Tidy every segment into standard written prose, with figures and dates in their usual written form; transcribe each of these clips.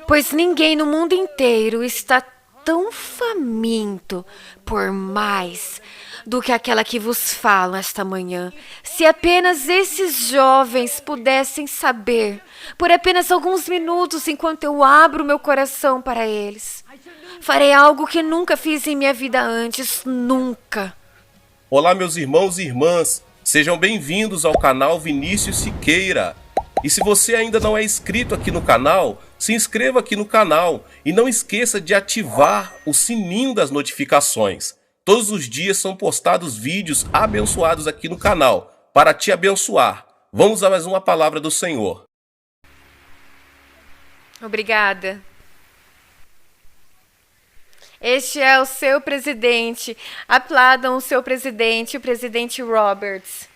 Pois ninguém no mundo inteiro está tão faminto por mais do que aquela que vos fala esta manhã. Se apenas esses jovens pudessem saber, por apenas alguns minutos, enquanto eu abro meu coração para eles, farei algo que nunca fiz em minha vida antes, nunca. Olá, meus irmãos e irmãs, sejam bem-vindos ao canal Vinícius Siqueira. E se você ainda não é inscrito aqui no canal, se inscreva aqui no canal e não esqueça de ativar o sininho das notificações. Todos os dias são postados vídeos abençoados aqui no canal para te abençoar. Vamos a mais uma palavra do Senhor. Obrigada. Este é o seu presidente. Aplaudam o seu presidente, o presidente Roberts.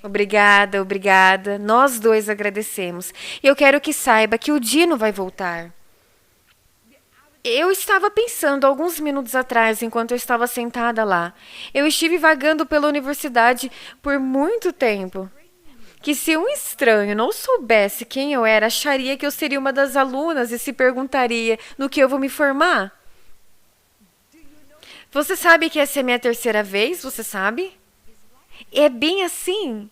Obrigada, obrigada. Nós dois agradecemos. E eu quero que saiba que o Dino vai voltar. Eu estava pensando alguns minutos atrás, enquanto eu estava sentada lá. Eu estive vagando pela universidade por muito tempo. Que se um estranho não soubesse quem eu era, acharia que eu seria uma das alunas e se perguntaria no que eu vou me formar. Você sabe que essa é a minha terceira vez, você sabe? É bem assim.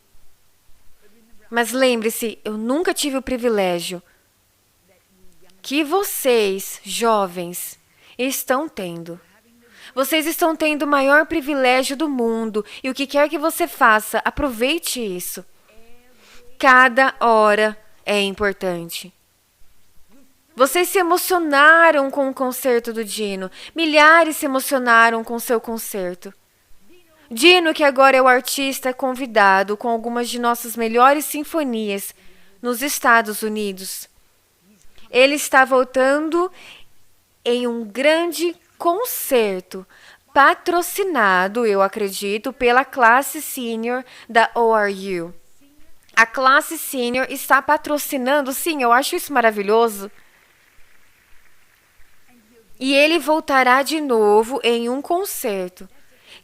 Mas lembre-se, eu nunca tive o privilégio que vocês, jovens, estão tendo. Vocês estão tendo o maior privilégio do mundo e o que quer que você faça, aproveite isso. Cada hora é importante. Vocês se emocionaram com o concerto do Dino. Milhares se emocionaram com seu concerto. Dino, que agora é o artista convidado com algumas de nossas melhores sinfonias nos Estados Unidos. Ele está voltando em um grande concerto, patrocinado, eu acredito, pela classe senior da ORU. A classe senior está patrocinando, sim, eu acho isso maravilhoso. E ele voltará de novo em um concerto,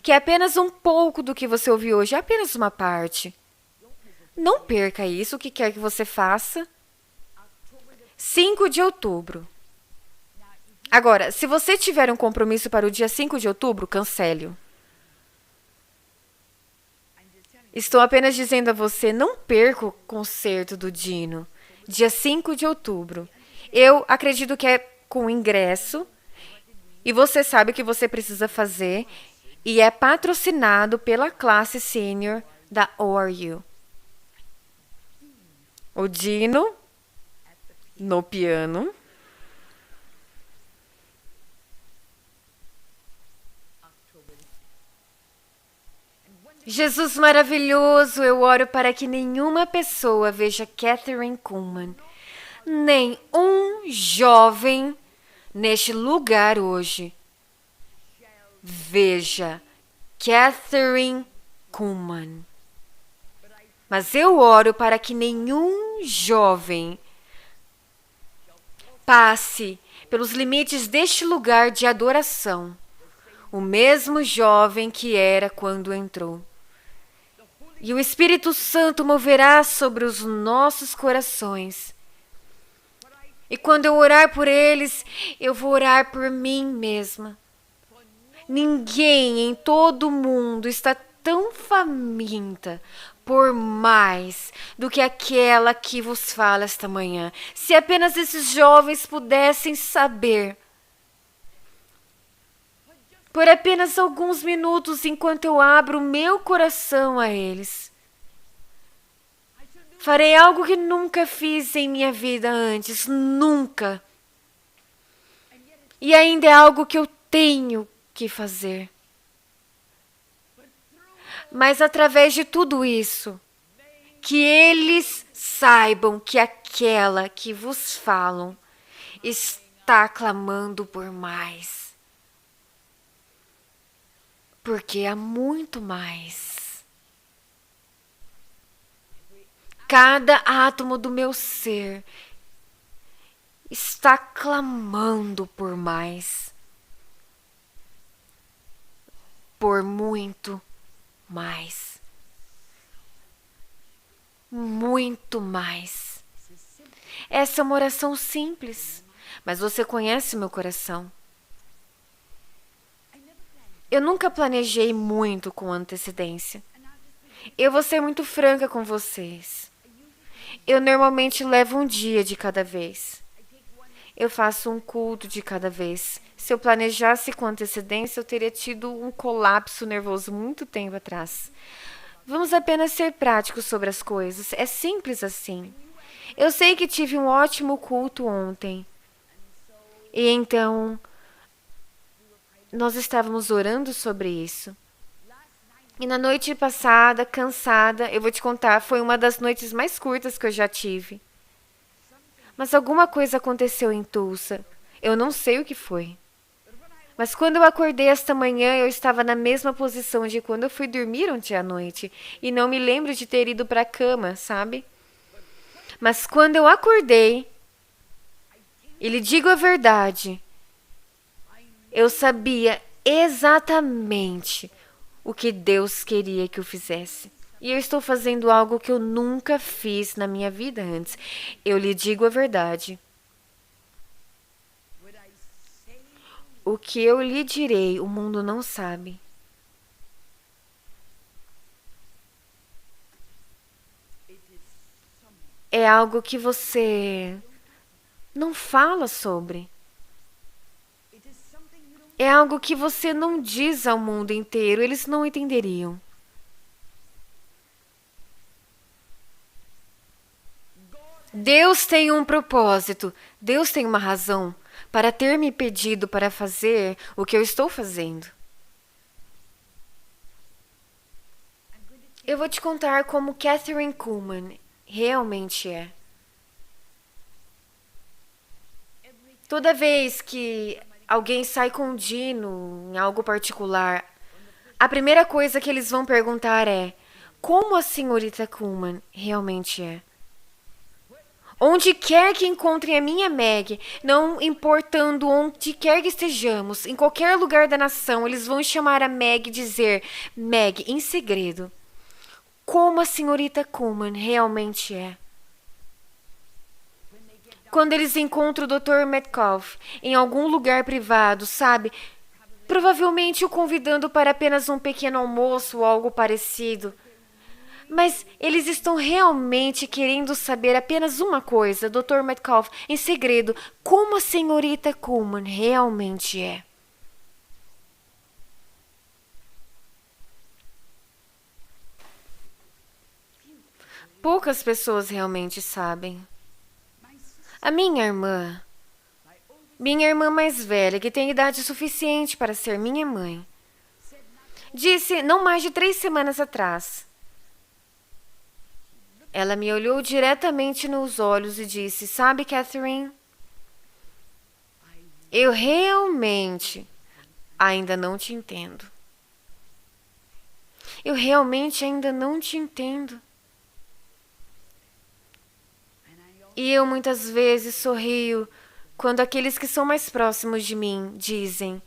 que é apenas um pouco do que você ouviu hoje, é apenas uma parte. Não perca isso, o que quer que você faça. 5 de outubro. Agora, se você tiver um compromisso para o dia 5 de outubro, cancele-o. Estou apenas dizendo a você, não perca o concerto do Dino, dia 5 de outubro. Eu acredito que é com ingresso, e você sabe o que você precisa fazer, e é patrocinado pela classe senior da ORU. O Dino no piano. Jesus maravilhoso, eu oro para que nenhuma pessoa veja Kathryn Kuhlman, nem um jovem neste lugar hoje veja Kathryn Kuhlman. Mas eu oro para que nenhum jovem passe pelos limites deste lugar de adoração, o mesmo jovem que era quando entrou. E o Espírito Santo moverá sobre os nossos corações. E quando eu orar por eles, eu vou orar por mim mesma. Ninguém em todo o mundo está tão faminta por mais do que aquela que vos fala esta manhã. Se apenas esses jovens pudessem saber, por apenas alguns minutos, enquanto eu abro o meu coração a eles, farei algo que nunca fiz em minha vida antes, nunca. E ainda é algo que eu tenho que fazer. Mas através de tudo isso, que eles saibam que aquela que vos falam está clamando por mais. Porque há muito mais. Cada átomo do meu ser está clamando por mais, por muito mais, muito mais. Essa é uma oração simples, mas você conhece meu coração. Eu nunca planejei muito com antecedência. Eu vou ser muito franca com vocês. Eu normalmente levo um dia de cada vez. Eu faço um culto de cada vez. Se eu planejasse com antecedência, eu teria tido um colapso nervoso muito tempo atrás. Vamos apenas ser práticos sobre as coisas. É simples assim. Eu sei que tive um ótimo culto ontem. E então, nós estávamos orando sobre isso. E na noite passada, cansada, eu vou te contar, foi uma das noites mais curtas que eu já tive. Mas alguma coisa aconteceu em Tulsa. Eu não sei o que foi. Mas quando eu acordei esta manhã, eu estava na mesma posição de quando eu fui dormir ontem à noite. E não me lembro de ter ido para a cama, sabe? Mas quando eu acordei, e lhe digo a verdade, eu sabia exatamente o que Deus queria que eu fizesse. E eu estou fazendo algo que eu nunca fiz na minha vida antes. Eu lhe digo a verdade. O que eu lhe direi, o mundo não sabe. É algo que você não fala sobre. É algo que você não diz ao mundo inteiro, eles não entenderiam. Deus tem um propósito, Deus tem uma razão para ter me pedido para fazer o que eu estou fazendo. Eu vou te contar como Kathryn Kuhlman realmente é. Toda vez que alguém sai com um Dino em algo particular, a primeira coisa que eles vão perguntar é: como a senhorita Kuhlman realmente é? Onde quer que encontrem a minha Meg, não importando onde quer que estejamos, em qualquer lugar da nação, eles vão chamar a Meg e dizer: Meg, em segredo, como a senhorita Kuhlman realmente é. Quando eles encontram o Dr. Metcalf em algum lugar privado, sabe? Provavelmente o convidando para apenas um pequeno almoço ou algo parecido. Mas eles estão realmente querendo saber apenas uma coisa, Dr. Metcalf, em segredo, como a senhorita Kuhlman realmente é. Poucas pessoas realmente sabem. A minha irmã mais velha, que tem idade suficiente para ser minha mãe, disse não mais de 3 semanas atrás. Ela me olhou diretamente nos olhos e disse: sabe, Kathryn, eu realmente ainda não te entendo. Eu realmente ainda não te entendo. E eu muitas vezes sorrio quando aqueles que são mais próximos de mim dizem: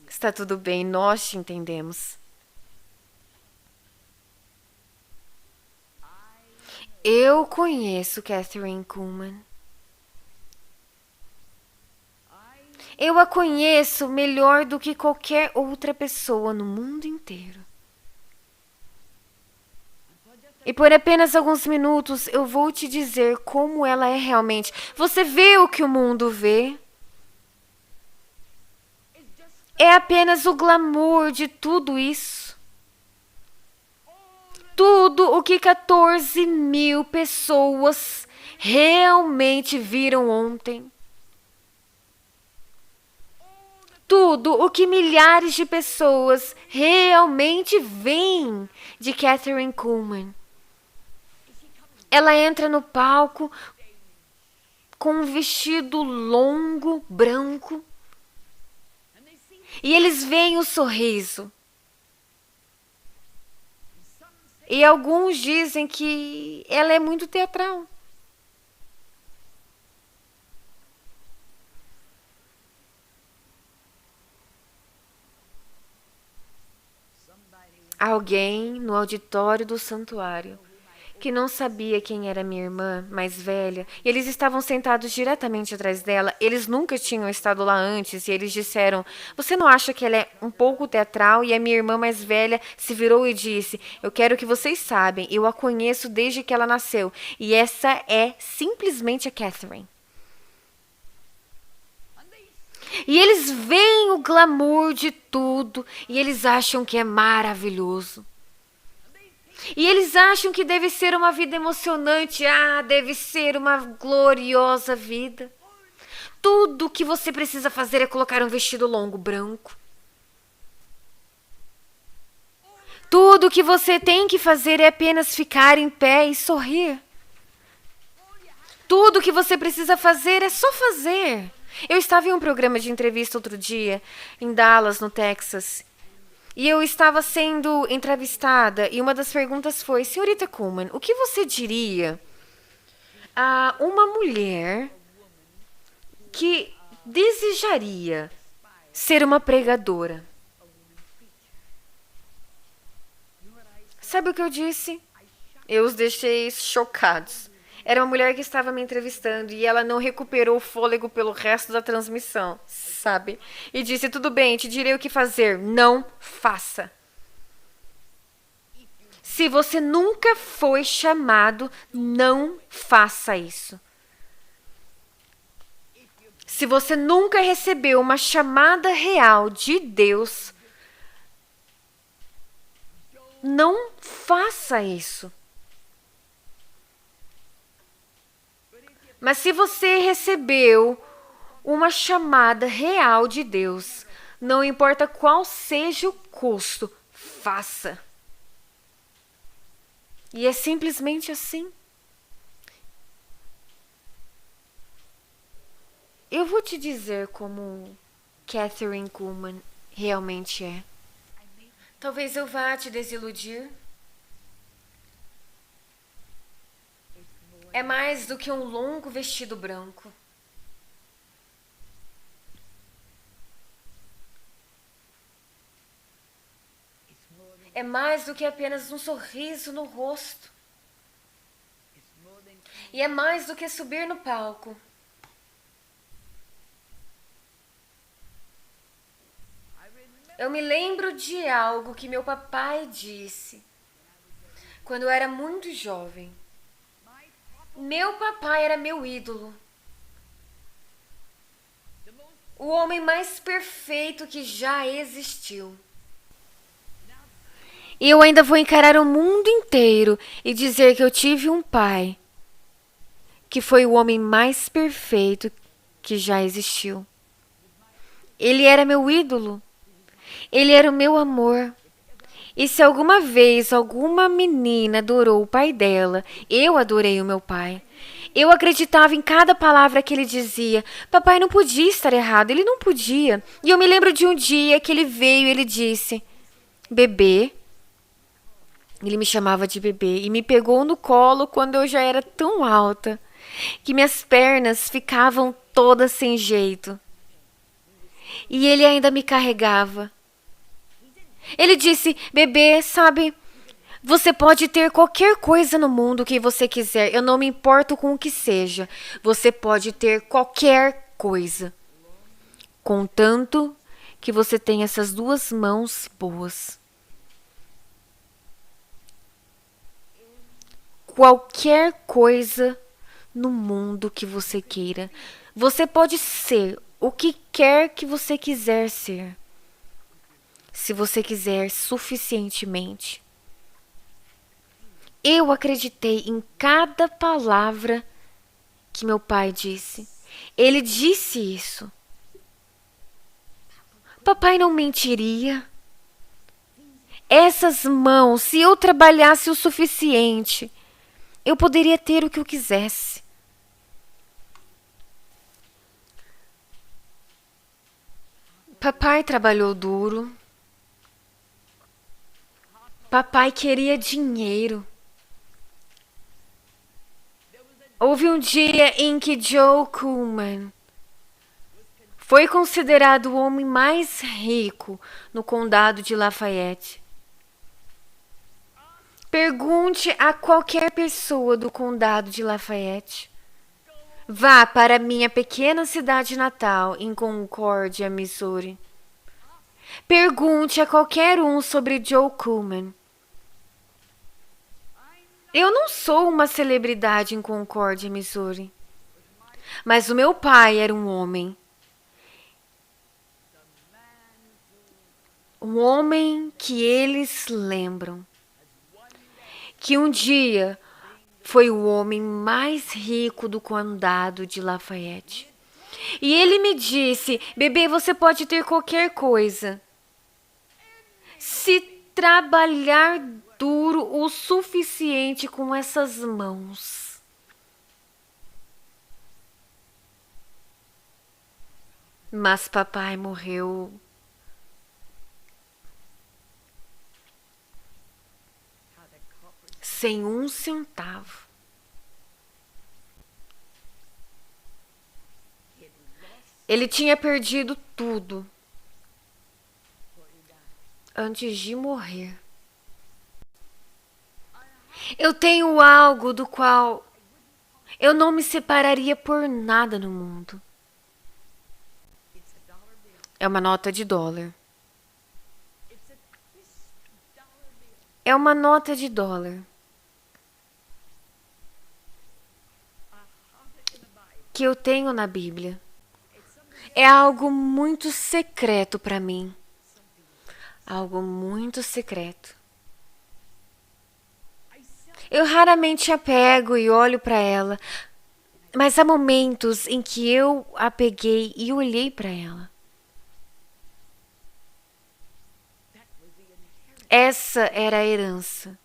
está tudo bem, nós te entendemos. Eu conheço Kathryn Kuhlman. Eu a conheço melhor do que qualquer outra pessoa no mundo inteiro. E por apenas alguns minutos eu vou te dizer como ela é realmente. Você vê o que o mundo vê? É apenas o glamour de tudo isso. Tudo o que 14 mil pessoas realmente viram ontem. Tudo o que milhares de pessoas realmente veem de Kathryn Kuhlman. Ela entra no palco com um vestido longo, branco. E eles veem o sorriso. E alguns dizem que ela é muito teatral. alguém no auditório do santuário que não sabia quem era minha irmã mais velha, e eles estavam sentados diretamente atrás dela. Eles nunca tinham estado lá antes, e eles disseram: "Você não acha que ela é um pouco teatral?" E a minha irmã mais velha se virou e disse: "Eu quero que vocês saibam, eu a conheço desde que ela nasceu, e essa é simplesmente a Catherine." E eles veem o glamour de tudo, e eles acham que é maravilhoso. E eles acham que deve ser uma vida emocionante. Deve ser uma gloriosa vida. Tudo que você precisa fazer é colocar um vestido longo branco. Tudo que você tem que fazer é apenas ficar em pé e sorrir. Tudo que você precisa fazer é só fazer. Eu estava em um programa de entrevista outro dia, em Dallas, no Texas. E eu estava sendo entrevistada e uma das perguntas foi: "Senhorita Kuhlman, o que você diria a uma mulher que desejaria ser uma pregadora?" Sabe o que eu disse? Eu os deixei chocados. Era uma mulher que estava me entrevistando e ela não recuperou o fôlego pelo resto da transmissão, sabe? E disse: "Tudo bem, te direi o que fazer. Não faça. Se você nunca foi chamado, não faça isso. Se você nunca recebeu uma chamada real de Deus, não faça isso. Mas se você recebeu uma chamada real de Deus, não importa qual seja o custo, faça." E é simplesmente assim. Eu vou te dizer como Catherine Kuhlman realmente é. Talvez eu vá te desiludir. É mais do que um longo vestido branco. É mais do que apenas um sorriso no rosto. E é mais do que subir no palco. Eu me lembro de algo que meu papai disse quando eu era muito jovem. Meu papai era meu ídolo. O homem mais perfeito que já existiu. E eu ainda vou encarar o mundo inteiro e dizer que eu tive um pai que foi o homem mais perfeito que já existiu. Ele era meu ídolo. Ele era o meu amor. E se alguma vez alguma menina adorou o pai dela, eu adorei o meu pai. Eu acreditava em cada palavra que ele dizia. Papai não podia estar errado, ele não podia. E eu me lembro de um dia que ele veio e ele disse: "Bebê." Ele me chamava de bebê e me pegou no colo quando eu já era tão alta que minhas pernas ficavam todas sem jeito. E ele ainda me carregava. Ele disse: "Bebê, sabe, você pode ter qualquer coisa no mundo que você quiser. Eu não me importo com o que seja. Você pode ter qualquer coisa, contanto que você tenha essas duas mãos boas. Qualquer coisa no mundo que você queira. Você pode ser o que quer que você quiser ser, se você quiser suficientemente." Eu acreditei em cada palavra que meu pai disse. Ele disse isso. Papai não mentiria. Essas mãos, se eu trabalhasse o suficiente, eu poderia ter o que eu quisesse. Papai trabalhou duro. Papai queria dinheiro. Houve um dia em que Joe Kuhlman foi considerado o homem mais rico no condado de Lafayette. Pergunte a qualquer pessoa do condado de Lafayette. Vá para minha pequena cidade natal, em Concórdia, Missouri. Pergunte a qualquer um sobre Joe Coolman. Eu não sou uma celebridade em Concórdia, Missouri. Mas o meu pai era um homem. Um homem que eles lembram. Que um dia foi o homem mais rico do condado de Lafayette. E ele me disse: bebê, você pode ter qualquer coisa, se trabalhar duro o suficiente com essas mãos. Mas papai morreu sem um centavo. Ele tinha perdido tudo antes de morrer. Eu tenho algo do qual eu não me separaria por nada no mundo. É uma nota de dólar. É uma nota de dólar. Que eu tenho na Bíblia. É algo muito secreto para mim. Algo muito secreto. Eu raramente a pego e olho para ela, mas há momentos em que eu a peguei e olhei para ela. Essa era a herança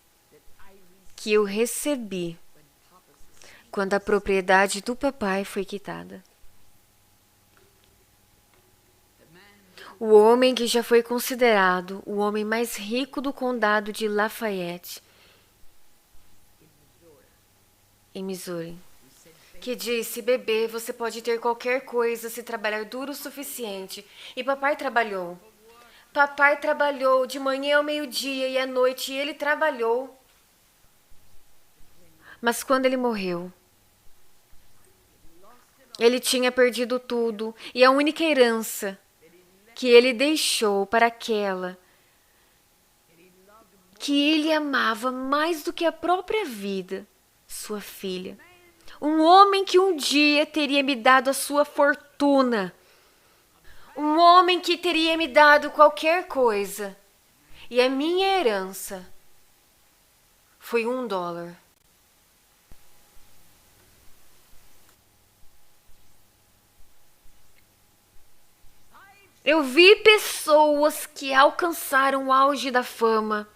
que eu recebi quando a propriedade do papai foi quitada. O homem que já foi considerado o homem mais rico do condado de Lafayette, em Missouri, que disse: bebê, você pode ter qualquer coisa se trabalhar duro o suficiente. E papai trabalhou. Papai trabalhou de manhã ao meio-dia e à noite, e ele trabalhou. Mas quando ele morreu, ele tinha perdido tudo, e a única herança que ele deixou para aquela que ele amava mais do que a própria vida, sua filha. Um homem que um dia teria me dado a sua fortuna. Um homem que teria me dado qualquer coisa. E a minha herança foi $1. Eu vi pessoas que alcançaram o auge da fama.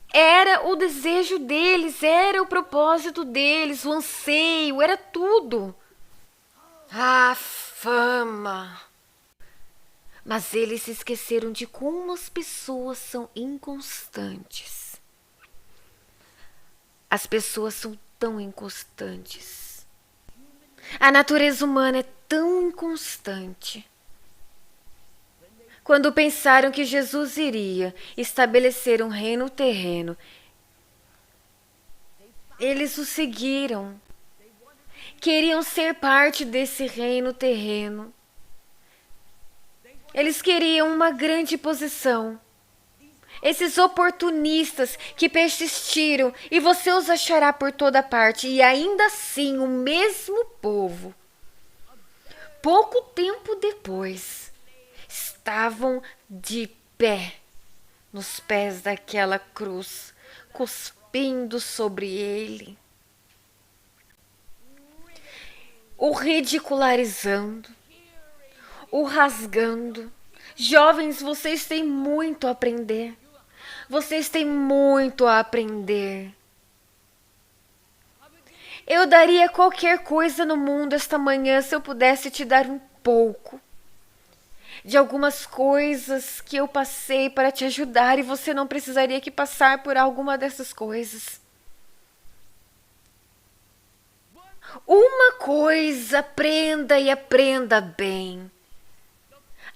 Era o desejo deles, era o propósito deles, o anseio, era tudo. A fama. Mas eles se esqueceram de como as pessoas são inconstantes. As pessoas são tão inconstantes. A natureza humana é tão inconstante. Quando pensaram que Jesus iria estabelecer um reino terreno, eles o seguiram. Queriam ser parte desse reino terreno. Eles queriam uma grande posição. Esses oportunistas que persistiram, e você os achará por toda parte, e ainda assim o mesmo povo, pouco tempo depois, estavam de pé nos pés daquela cruz, cuspindo sobre ele, o ridicularizando, o rasgando. Jovens, vocês têm muito a aprender. Vocês têm muito a aprender. Eu daria qualquer coisa no mundo esta manhã se eu pudesse te dar um pouco de algumas coisas que eu passei para te ajudar, e você não precisaria que passar por alguma dessas coisas. Uma coisa, aprenda e aprenda bem.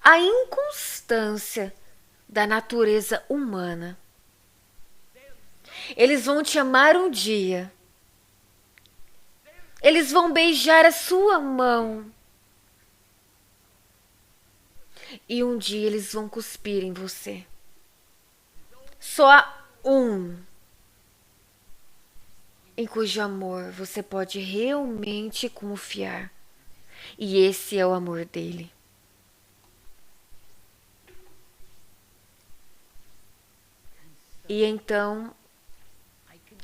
a inconstância da natureza humana. Eles vão te amar um dia. Eles vão beijar a sua mão. E um dia eles vão cuspir em você. Só há um em cujo amor você pode realmente confiar. E esse é o amor dele. E então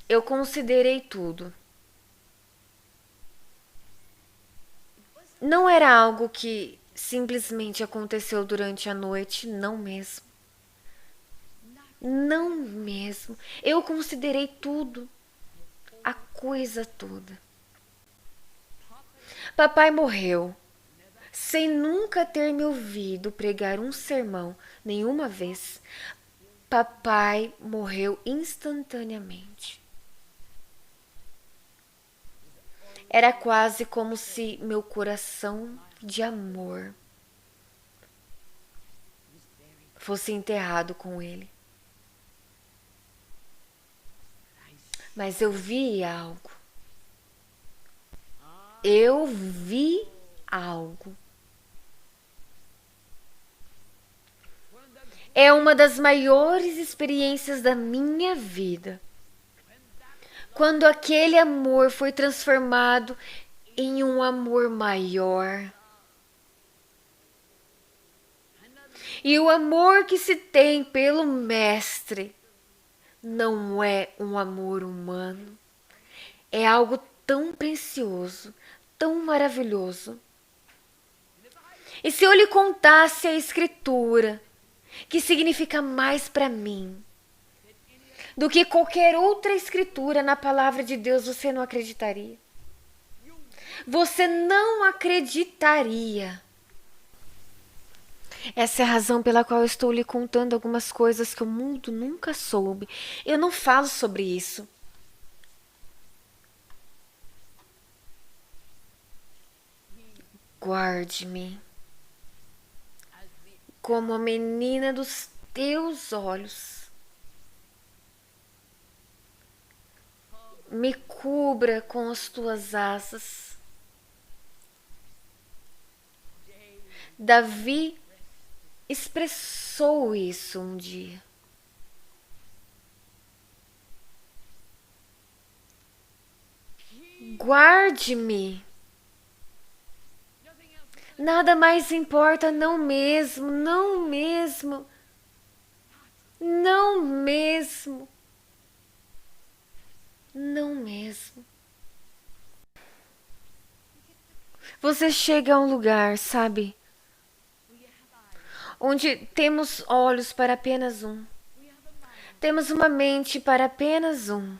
eu considerei tudo. Não era algo que simplesmente aconteceu durante a noite, não mesmo. Não mesmo. Eu considerei tudo. A coisa toda. Papai morreu sem nunca ter me ouvido pregar um sermão nenhuma vez. Papai morreu instantaneamente. Era quase como se meu coração de amor fosse enterrado com ele. Mas eu vi algo. Eu vi algo. É uma das maiores experiências da minha vida. Quando aquele amor foi transformado em um amor maior. E o amor que se tem pelo Mestre não é um amor humano. É algo tão precioso, tão maravilhoso. E se eu lhe contasse a Escritura, que significa mais para mim do que qualquer outra escritura na palavra de Deus, você não acreditaria. Você não acreditaria. Essa é a razão pela qual eu estou lhe contando algumas coisas que o mundo nunca soube. Eu não falo sobre isso. Guarde-me como a menina dos teus olhos. Me cubra com as tuas asas. Davi expressou isso um dia. Guarde-me. Nada mais importa, não mesmo, não mesmo, não mesmo, não mesmo. Você chega a um lugar, sabe, onde temos olhos para apenas um. Temos uma mente para apenas um.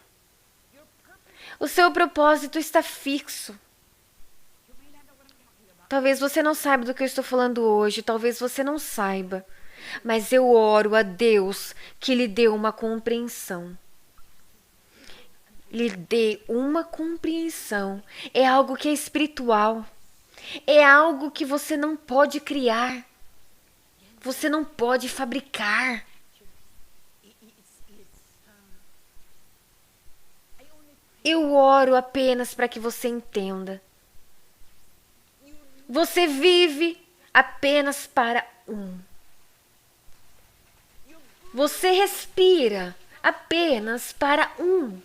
O seu propósito está fixo. Talvez você não saiba do que eu estou falando hoje, talvez você não saiba, mas eu oro a Deus que lhe dê uma compreensão. Lhe dê uma compreensão. É algo que é espiritual. É algo que você não pode criar. Você não pode fabricar. Eu oro apenas para que você entenda. Você vive apenas para um. Você respira apenas para um.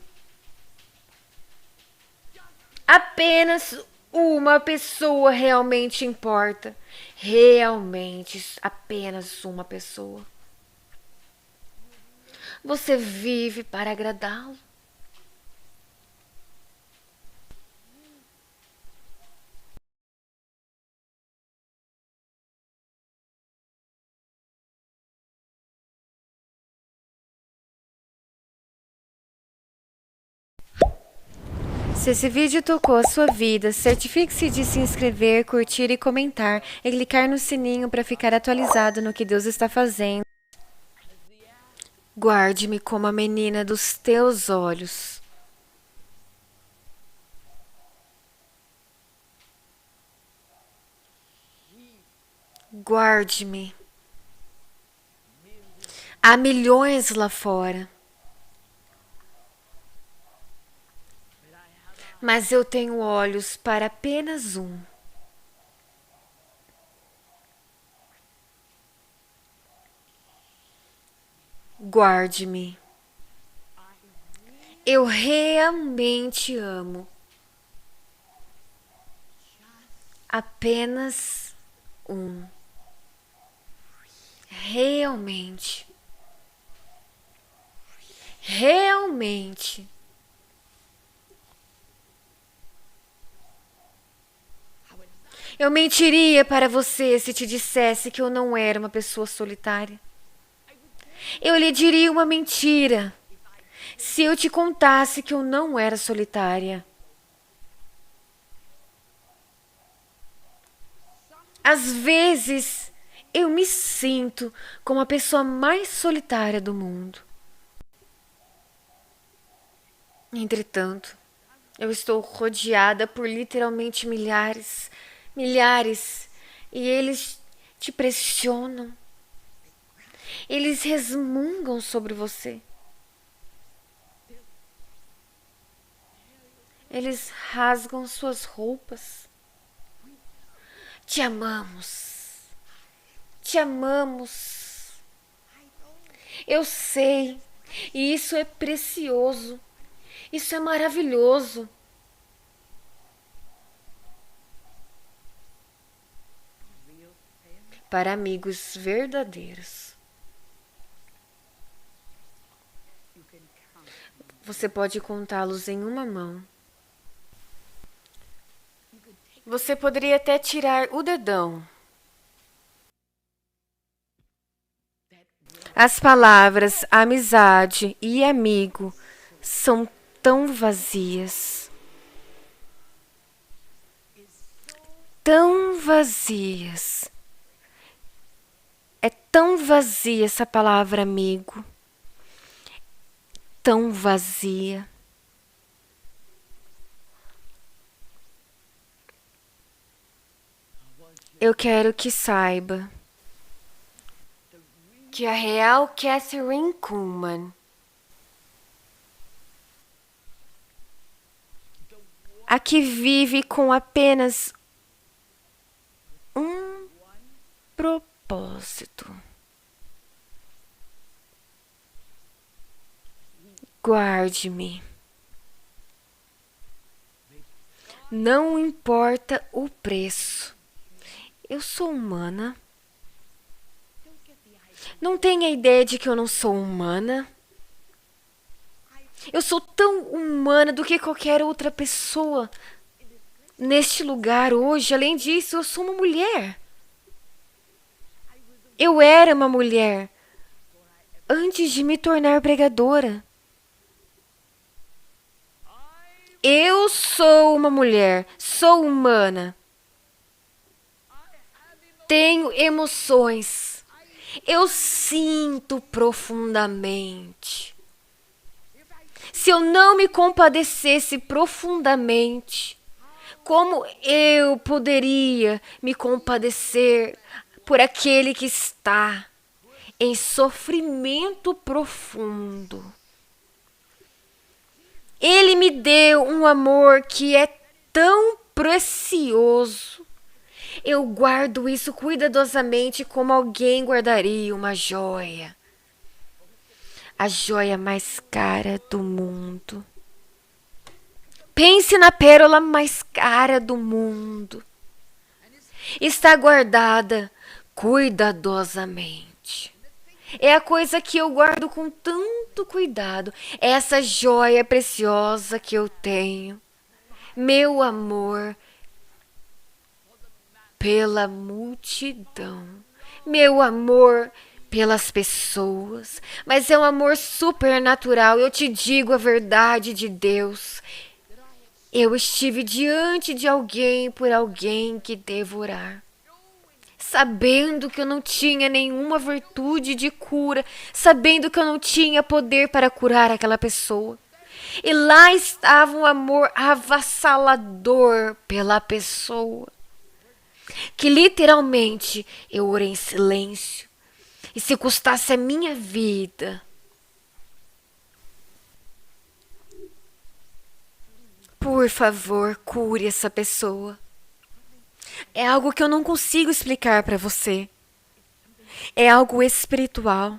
Apenas uma pessoa realmente importa. Realmente, apenas uma pessoa. Você vive para agradá-lo. Se esse vídeo tocou a sua vida, certifique-se de se inscrever, curtir e comentar e clicar no sininho para ficar atualizado no que Deus está fazendo. Guarde-me como a menina dos teus olhos. Guarde-me. Há milhões lá fora. Mas eu tenho olhos para apenas um. Guarde-me. Eu realmente amo. Apenas um. Realmente. Realmente. Eu mentiria para você se te dissesse que eu não era uma pessoa solitária. Eu lhe diria uma mentira se eu te contasse que eu não era solitária. Às vezes, eu me sinto como a pessoa mais solitária do mundo. Entretanto, eu estou rodeada por literalmente milhares, e eles te pressionam. Eles resmungam sobre você. Eles rasgam suas roupas. Te amamos. Te amamos. Eu sei. E isso é precioso. Isso é maravilhoso. Para amigos verdadeiros, você pode contá-los em uma mão. Você poderia até tirar o dedão. As palavras amizade e amigo são tão vazias. Tão vazias. É tão vazia essa palavra amigo. Tão vazia. Eu quero que saiba que a real Kathryn Kuhlman, a que vive com apenas um propósito. Guarde-me. Não importa o preço. Eu sou humana. Não tenha ideia de que eu não sou humana. Eu sou tão humana do que qualquer outra pessoa neste lugar hoje. Além disso, eu sou uma mulher. Eu era uma mulher antes de me tornar pregadora. Eu sou uma mulher, sou humana. Tenho emoções. Eu sinto profundamente. Se eu não me compadecesse profundamente, como eu poderia me compadecer por aquele que está em sofrimento profundo? Ele me deu um amor que é tão precioso. Eu guardo isso cuidadosamente como alguém guardaria uma joia. A joia mais cara do mundo. Pense na pérola mais cara do mundo. Está guardada cuidadosamente. É a coisa que eu guardo com tanto cuidado. Essa joia preciosa que eu tenho. Meu amor pela multidão. Meu amor pelas pessoas. Mas é um amor supernatural. Eu te digo a verdade de Deus. Eu estive diante de alguém por alguém que devo orar. Sabendo que eu não tinha nenhuma virtude de cura, sabendo que eu não tinha poder para curar aquela pessoa. E lá estava um amor avassalador pela pessoa. que literalmente eu orei em silêncio. E se custasse a minha vida, por favor, cure essa pessoa. É algo que eu não consigo explicar para você. É algo espiritual.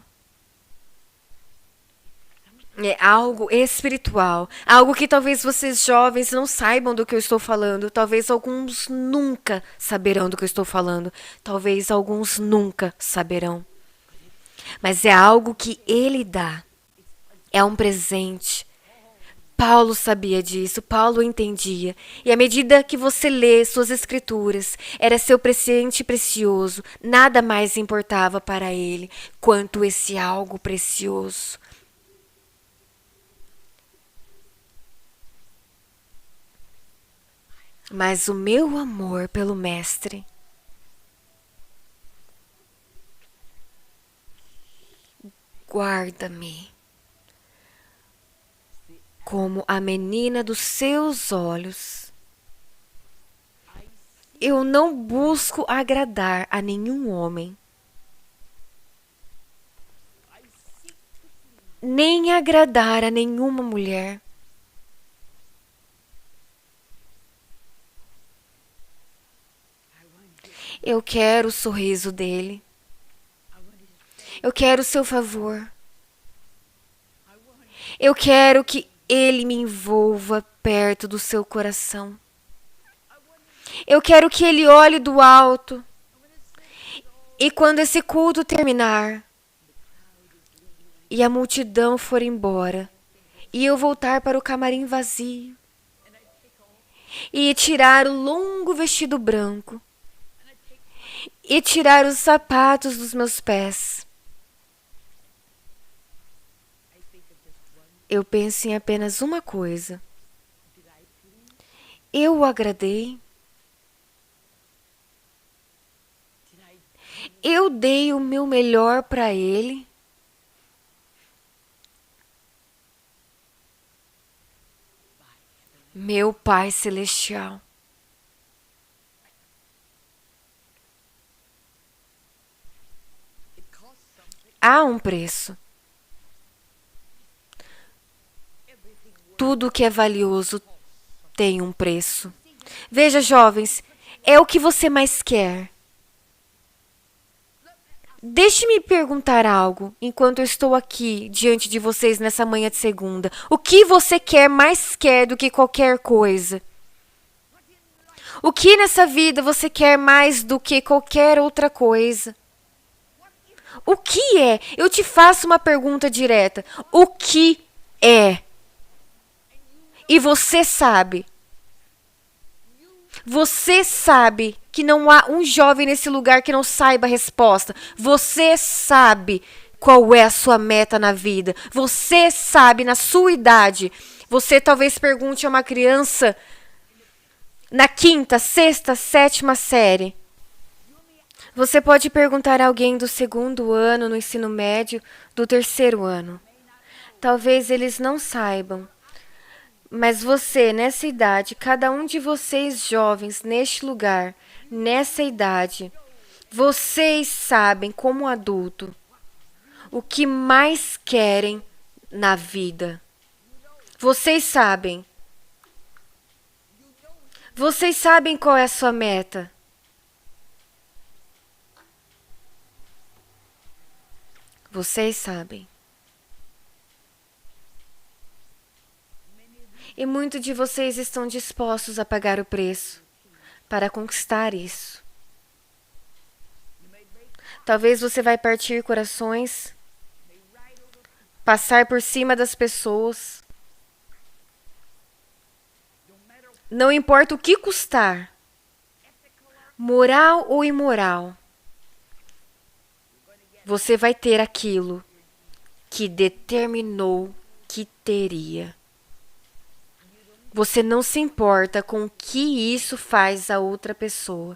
É algo espiritual. Algo que talvez vocês jovens não saibam do que eu estou falando. Talvez alguns nunca saberão do que eu estou falando. Talvez alguns nunca saberão. Mas é algo que ele dá. É um presente. Paulo sabia disso, Paulo entendia. E à medida que você lê suas escrituras, era seu presente precioso. Nada mais importava para ele quanto esse algo precioso. Mas o meu amor pelo Mestre guarda-me como a menina dos seus olhos. Eu não busco agradar a nenhum homem, nem agradar a nenhuma mulher. Eu quero o sorriso dele. Eu quero o seu favor. Eu quero que ele me envolva perto do seu coração. Eu quero que ele olhe do alto. E quando esse culto terminar e a multidão for embora, e eu voltar para o camarim vazio e tirar o longo vestido branco e tirar os sapatos dos meus pés, eu penso em apenas uma coisa. Eu o agradei. Eu dei o meu melhor para ele. Meu Pai Celestial. Há um preço. Tudo que é valioso tem um preço. Veja, jovens, é o que você mais quer. Deixe-me perguntar algo enquanto eu estou aqui diante de vocês nessa manhã de segunda. O que você quer mais quer do que qualquer coisa? O que nessa vida você quer mais do que qualquer outra coisa? O que é? Eu te faço uma pergunta direta. O que é? E você sabe. Você sabe que não há um jovem nesse lugar que não saiba a resposta. Você sabe qual é a sua meta na vida. Você sabe, na sua idade. Você talvez pergunte a uma criança na quinta, sexta, sétima série. Você pode perguntar a alguém do segundo ano no ensino médio, do terceiro ano. Talvez eles não saibam. Mas você, nessa idade, cada um de vocês jovens, neste lugar, nessa idade, vocês sabem, como adulto, o que mais querem na vida. Vocês sabem. Vocês sabem qual é a sua meta. Vocês sabem. E muitos de vocês estão dispostos a pagar o preço para conquistar isso. Talvez você vai partir corações, passar por cima das pessoas. Não importa o que custar, moral ou imoral, você vai ter aquilo que determinou que teria. Você não se importa com o que isso faz a outra pessoa.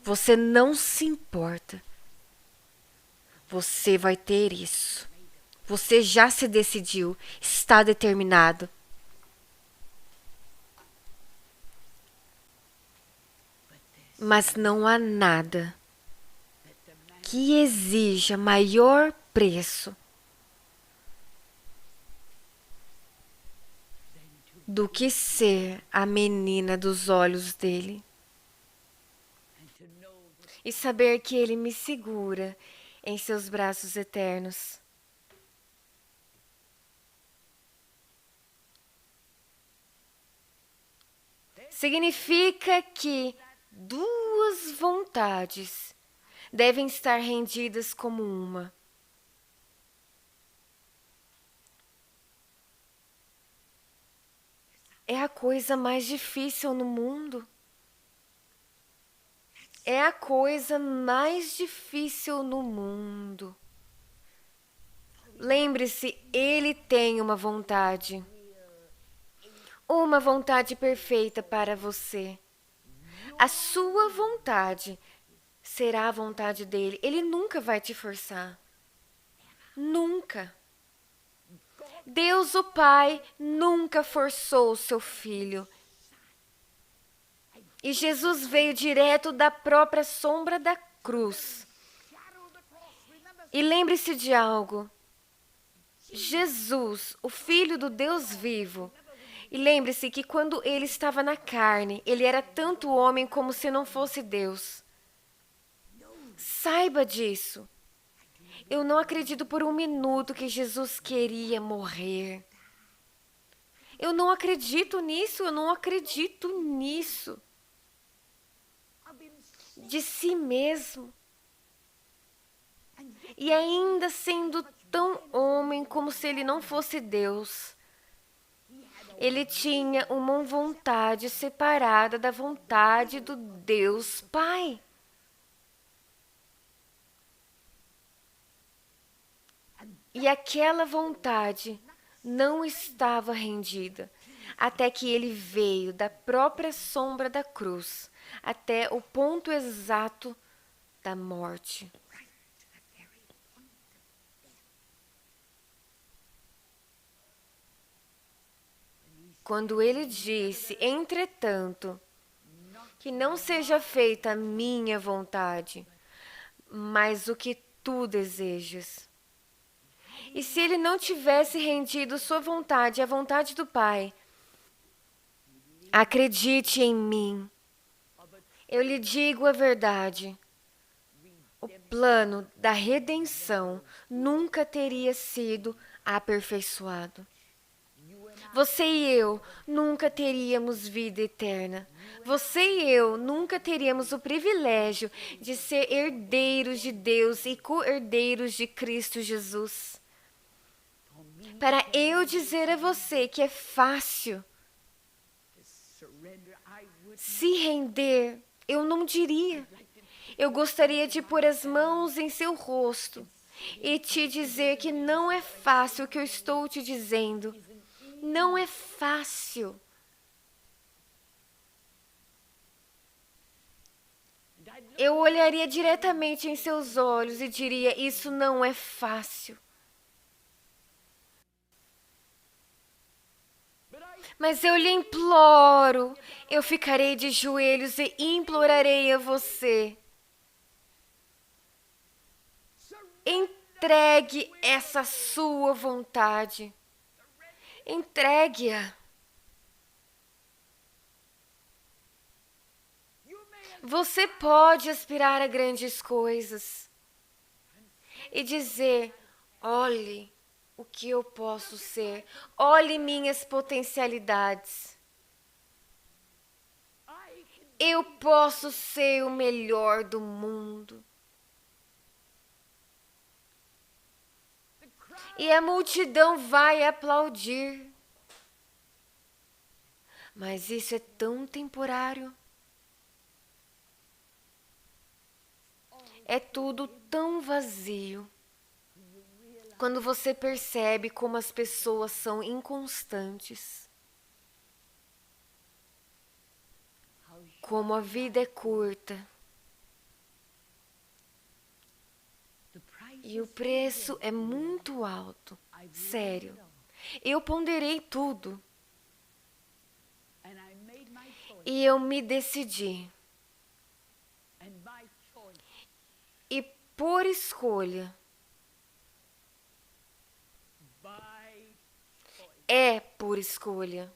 Você não se importa. Você vai ter isso. Você já se decidiu, está determinado. Mas não há nada que exija maior preço do que ser a menina dos olhos dele e saber que ele me segura em seus braços eternos. Significa que duas vontades devem estar rendidas como uma. É a coisa mais difícil no mundo. É a coisa mais difícil no mundo. Lembre-se, ele tem uma vontade. Uma vontade perfeita para você. A sua vontade será a vontade dele. Ele nunca vai te forçar. Nunca. Deus, o Pai, nunca forçou o seu filho. E Jesus veio direto da própria sombra da cruz. E lembre-se de algo. Jesus, o Filho do Deus vivo. E lembre-se que quando ele estava na carne, ele era tanto homem como se não fosse Deus. Saiba disso. Eu não acredito por um minuto que Jesus queria morrer. Eu não acredito nisso, eu não acredito nisso. De si mesmo. E ainda sendo tão homem como se ele não fosse Deus. Ele tinha uma vontade separada da vontade do Deus Pai. E aquela vontade não estava rendida, até que ele veio da própria sombra da cruz, até o ponto exato da morte. Quando ele disse, entretanto, que não seja feita a minha vontade, mas o que tu desejas. E se ele não tivesse rendido sua vontade à vontade do Pai, acredite em mim. Eu lhe digo a verdade. O plano da redenção nunca teria sido aperfeiçoado. Você e eu nunca teríamos vida eterna. Você e eu nunca teríamos o privilégio de ser herdeiros de Deus e co-herdeiros de Cristo Jesus. Para eu dizer a você que é fácil se render, eu não diria. Eu gostaria de pôr as mãos em seu rosto e te dizer que não é fácil o que eu estou te dizendo. Não é fácil. Eu olharia diretamente em seus olhos e diria: isso não é fácil. Mas eu lhe imploro, eu ficarei de joelhos e implorarei a você. Entregue essa sua vontade. Entregue-a. Você pode aspirar a grandes coisas e dizer: olhe o que eu posso ser, olhe minhas potencialidades. Eu posso ser o melhor do mundo. E a multidão vai aplaudir. Mas isso é tão temporário. É tudo tão vazio. Quando você percebe como as pessoas são inconstantes. Como a vida é curta. E o preço é muito alto. Sério. Eu ponderei tudo. E eu me decidi. por escolha. É por escolha.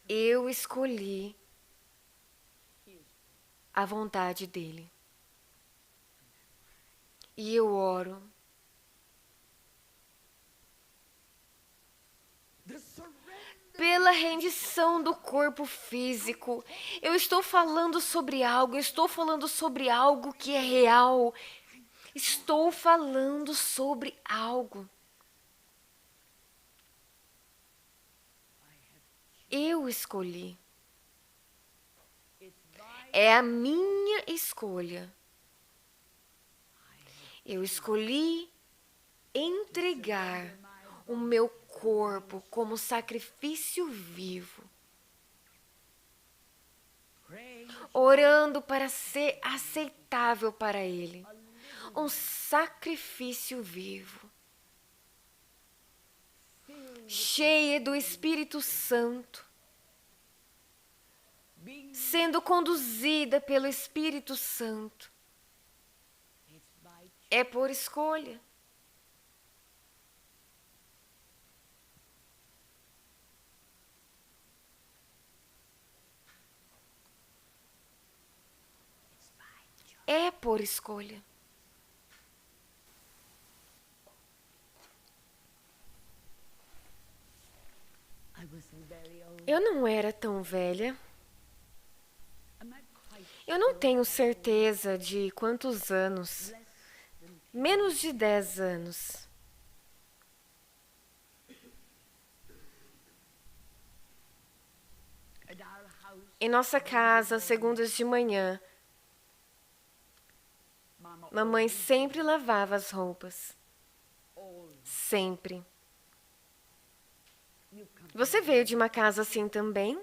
Eu escolhi a vontade dele. E eu oro pela rendição do corpo físico. Eu estou falando sobre algo, eu estou falando sobre algo que é real. Estou falando sobre algo. Eu escolhi. É a minha escolha. Eu escolhi entregar o meu corpo como sacrifício vivo, orando para ser aceitável para Ele, um sacrifício vivo, cheia do Espírito Santo, sendo conduzida pelo Espírito Santo. É por escolha. É por escolha. Eu não era tão velha. Eu não tenho certeza de quantos anos. Menos de 10 anos. Em nossa casa, segundas de manhã, mamãe sempre lavava as roupas. Sempre. Você veio de uma casa assim também?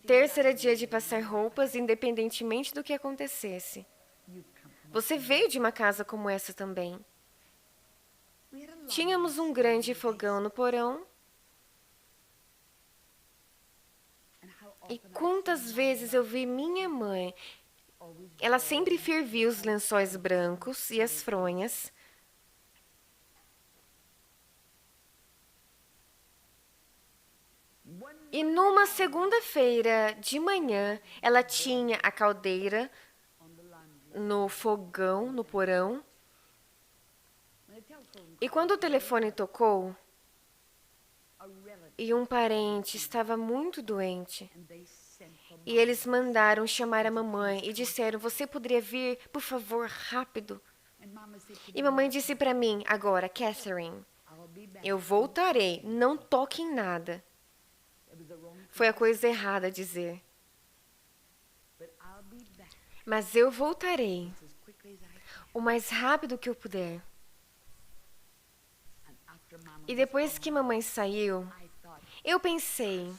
Terça era dia de passar roupas, independentemente do que acontecesse. Você veio de uma casa como essa também. Tínhamos um grande fogão no porão. E quantas vezes eu vi minha mãe, ela sempre fervia os lençóis brancos e as fronhas. E numa segunda-feira de manhã, ela tinha a caldeira no fogão, no porão. E quando o telefone tocou, e um parente estava muito doente, e eles mandaram chamar a mamãe e disseram: você poderia vir, por favor, rápido? E mamãe disse para mim: agora, Catherine, eu voltarei, não toque em nada. Foi a coisa errada a dizer. Mas eu voltarei o mais rápido que eu puder. E depois que mamãe saiu, eu pensei,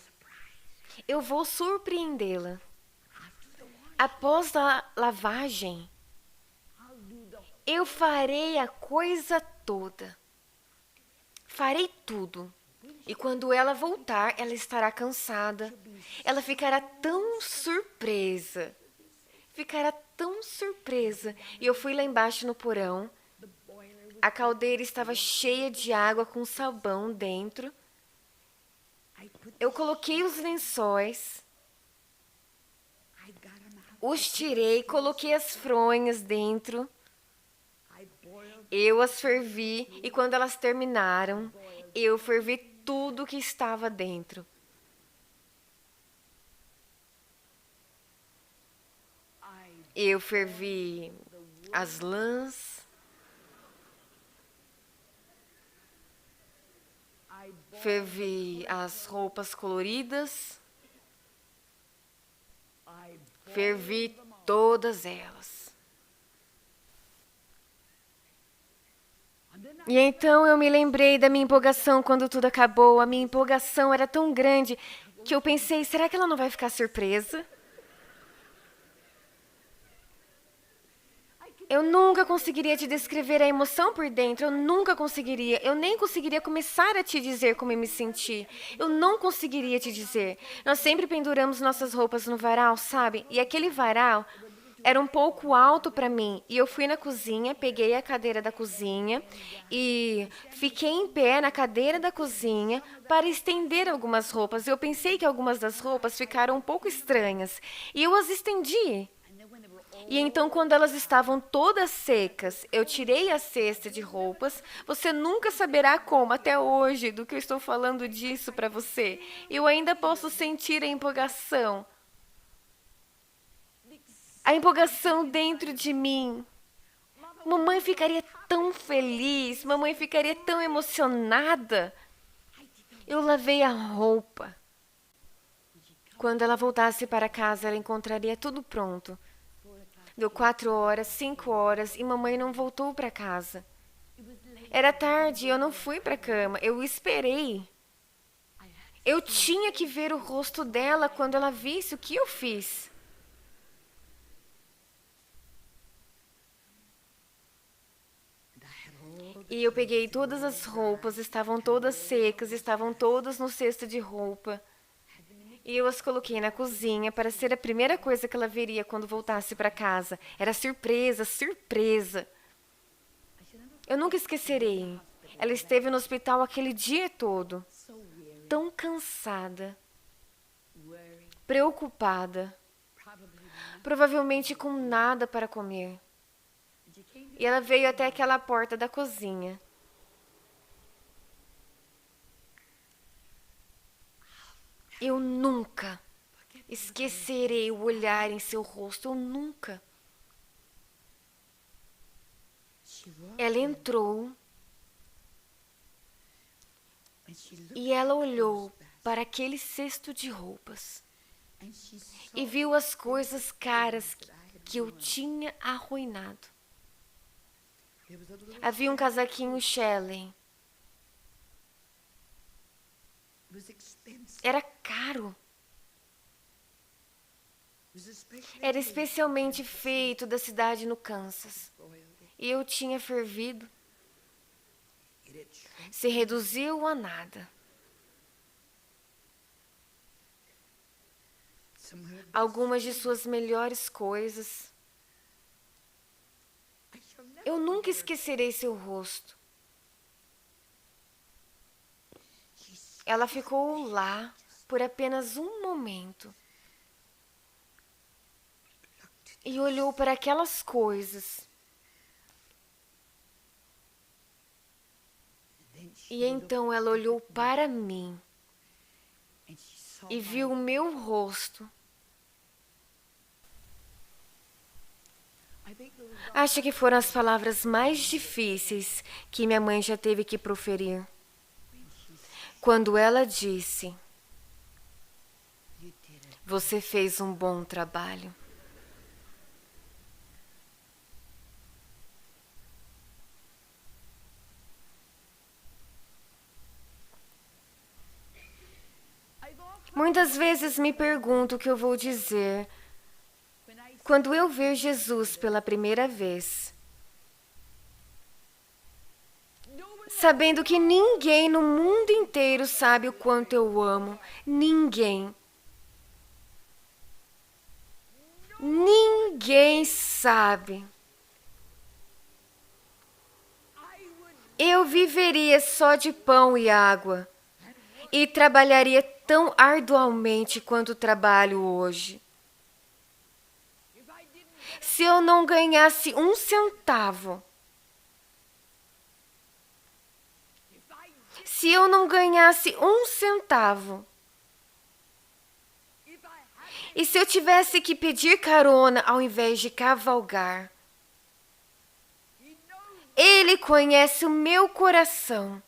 eu vou surpreendê-la. Após a lavagem, eu farei a coisa toda. Farei tudo. E quando ela voltar, ela estará cansada. Ela ficará tão surpresa. Ficará tão surpresa. E eu fui lá embaixo no porão. A caldeira estava cheia de água com sabão dentro. Eu coloquei os lençóis. Os tirei, coloquei as fronhas dentro. Eu as fervi e quando elas terminaram, eu fervi tudo que estava dentro. Eu fervi as lãs. Fervi as roupas coloridas. Fervi todas elas. E então eu me lembrei da minha empolgação quando tudo acabou. A minha empolgação era tão grande que eu pensei, será que ela não vai ficar surpresa? Eu nunca conseguiria te descrever a emoção por dentro, eu nunca conseguiria. Eu nem conseguiria começar a te dizer como eu me senti. Eu não conseguiria te dizer. Nós sempre penduramos nossas roupas no varal, sabe? E aquele varal era um pouco alto para mim. E eu fui na cozinha, peguei a cadeira da cozinha e fiquei em pé na cadeira da cozinha para estender algumas roupas. Eu pensei que algumas das roupas ficaram um pouco estranhas e eu as estendi. E então, quando elas estavam todas secas, eu tirei a cesta de roupas. Você nunca saberá como, até hoje, do que eu estou falando disso para você. Eu ainda posso sentir a empolgação. A empolgação dentro de mim. Mamãe ficaria tão feliz, mamãe ficaria tão emocionada. Eu lavei a roupa. Quando ela voltasse para casa, ela encontraria tudo pronto. Deu 4 horas, 5 horas e mamãe não voltou para casa. Era tarde e eu não fui para a cama. Eu esperei. Eu tinha que ver o rosto dela quando ela visse o que eu fiz. E eu peguei todas as roupas, estavam todas secas, estavam todas no cesto de roupa. E eu as coloquei na cozinha para ser a primeira coisa que ela veria quando voltasse para casa. Era surpresa, surpresa. Eu nunca esquecerei. Ela esteve no hospital aquele dia todo, tão cansada, preocupada, provavelmente com nada para comer. E ela veio até aquela porta da cozinha. Eu nunca esquecerei o olhar em seu rosto. Eu nunca. Ela entrou e ela olhou para aquele cesto de roupas e viu as coisas caras que eu tinha arruinado. Havia um casaquinho Shelley. Era caro. Era especialmente feito da cidade no Kansas. E eu tinha fervido. Se reduziu a nada. Algumas de suas melhores coisas. Eu nunca esquecerei seu rosto. Ela ficou lá por apenas um momento. E olhou para aquelas coisas. E então ela olhou para mim e viu o meu rosto. Acho que foram as palavras mais difíceis que minha mãe já teve que proferir. Quando ela disse: "Você fez um bom trabalho." Muitas vezes me pergunto o que eu vou dizer quando eu ver Jesus pela primeira vez, sabendo que ninguém no mundo inteiro sabe o quanto eu amo. Ninguém. Ninguém sabe. Eu viveria só de pão e água e trabalharia tão arduamente quanto trabalho hoje. Se eu não ganhasse um centavo, se eu não ganhasse um centavo, e se eu tivesse que pedir carona ao invés de cavalgar, Ele conhece o meu coração.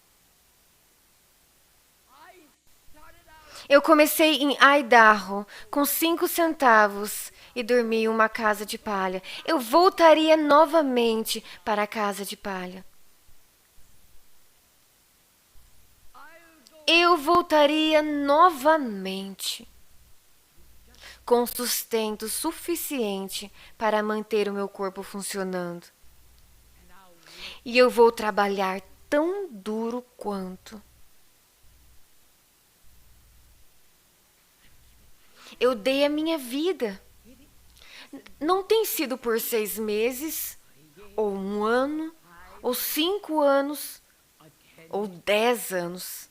Eu comecei em Idaho com 5 centavos e dormi em uma casa de palha. Eu voltaria novamente para a casa de palha. Eu voltaria novamente com sustento suficiente para manter o meu corpo funcionando. E eu vou trabalhar tão duro quanto. Eu dei a minha vida. Não tem sido por 6 meses, ou 1 ano, ou 5 anos, ou 10 anos.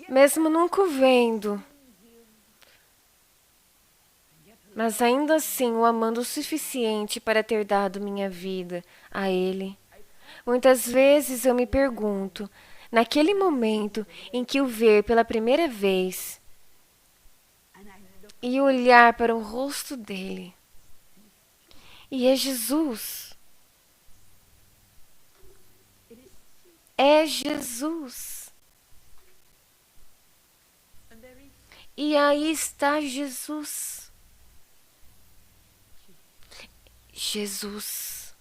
Mesmo nunca o vendo, mas ainda assim o amando o suficiente para ter dado minha vida a Ele. Muitas vezes eu me pergunto, naquele momento em que o ver pela primeira vez e olhar para o rosto dele, e é Jesus. É Jesus. E aí está Jesus. Jesus.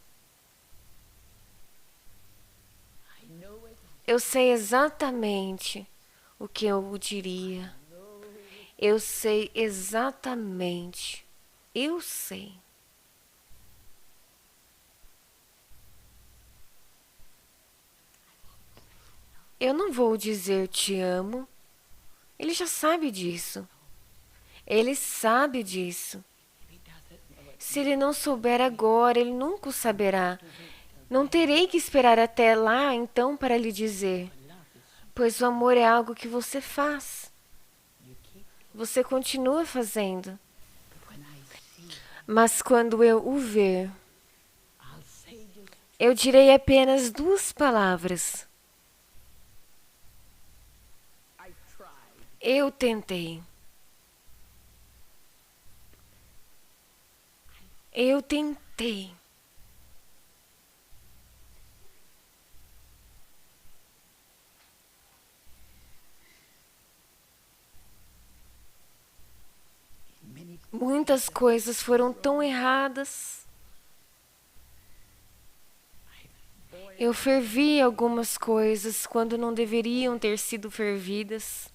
Eu sei exatamente o que eu diria. Eu sei exatamente. Eu sei. Eu não vou dizer te amo. Ele já sabe disso. Ele sabe disso. Se ele não souber agora, ele nunca o saberá. Não terei que esperar até lá, então, para lhe dizer. Pois o amor é algo que você faz. Você continua fazendo. Mas quando eu o ver, eu direi apenas 2 palavras. Eu tentei. Eu tentei. Muitas coisas foram tão erradas. Eu fervi algumas coisas quando não deveriam ter sido fervidas.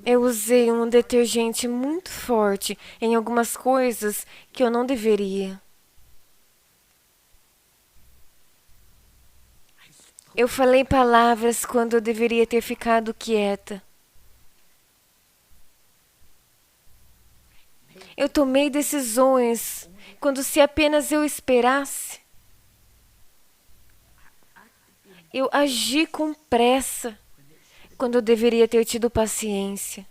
Eu usei um detergente muito forte em algumas coisas que eu não deveria. Eu falei palavras quando eu deveria ter ficado quieta. Eu tomei decisões quando se apenas eu esperasse. Eu agi com pressa quando eu deveria ter tido paciência.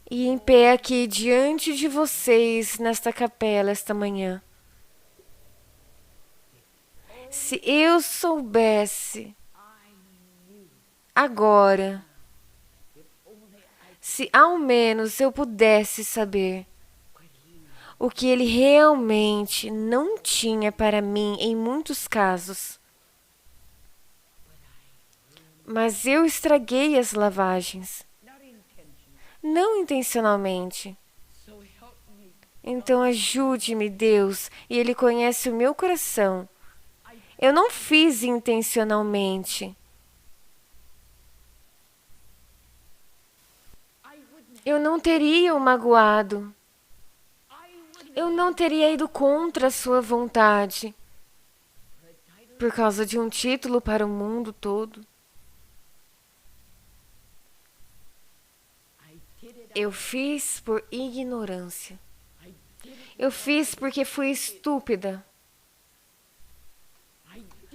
E em pé aqui diante de vocês nesta capela esta manhã. Se eu soubesse agora, se ao menos eu pudesse saber o que ele realmente não tinha para mim em muitos casos. Mas eu estraguei as lavagens. Não intencionalmente. Então ajude-me, Deus, e Ele conhece o meu coração. Eu não fiz intencionalmente. Eu não teria o magoado. Eu não teria ido contra a sua vontade por causa de um título para o mundo todo. Eu fiz por ignorância. Eu fiz porque fui estúpida.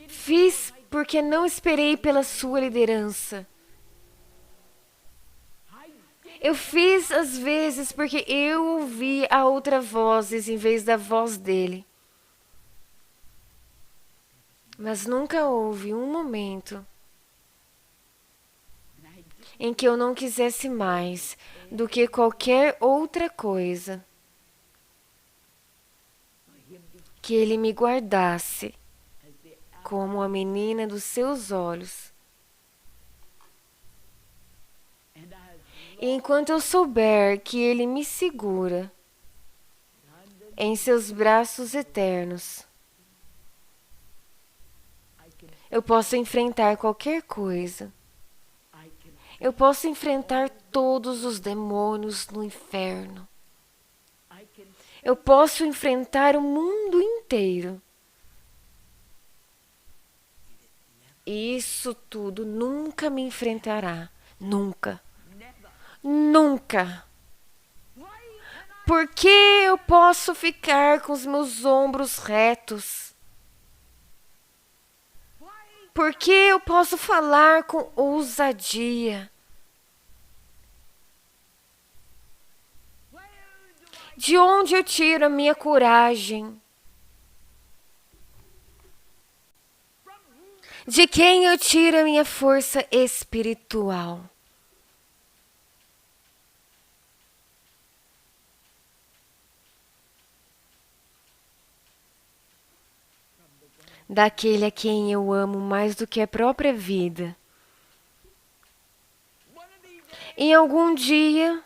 Fiz porque não esperei pela sua liderança. Eu fiz às vezes porque eu ouvi a outra vozes em vez da voz dele. Mas nunca houve um momento em que eu não quisesse mais do que qualquer outra coisa que ele me guardasse como a menina dos seus olhos. E enquanto eu souber que ele me segura em seus braços eternos, eu posso enfrentar qualquer coisa. Eu posso enfrentar todos os demônios no inferno. Eu posso enfrentar o mundo inteiro. Isso tudo nunca me enfrentará. Nunca. Nunca. Por que eu posso ficar com os meus ombros retos? Por que eu posso falar com ousadia? De onde eu tiro a minha coragem? De quem eu tiro a minha força espiritual? Daquele a quem eu amo mais do que a própria vida. Em algum dia,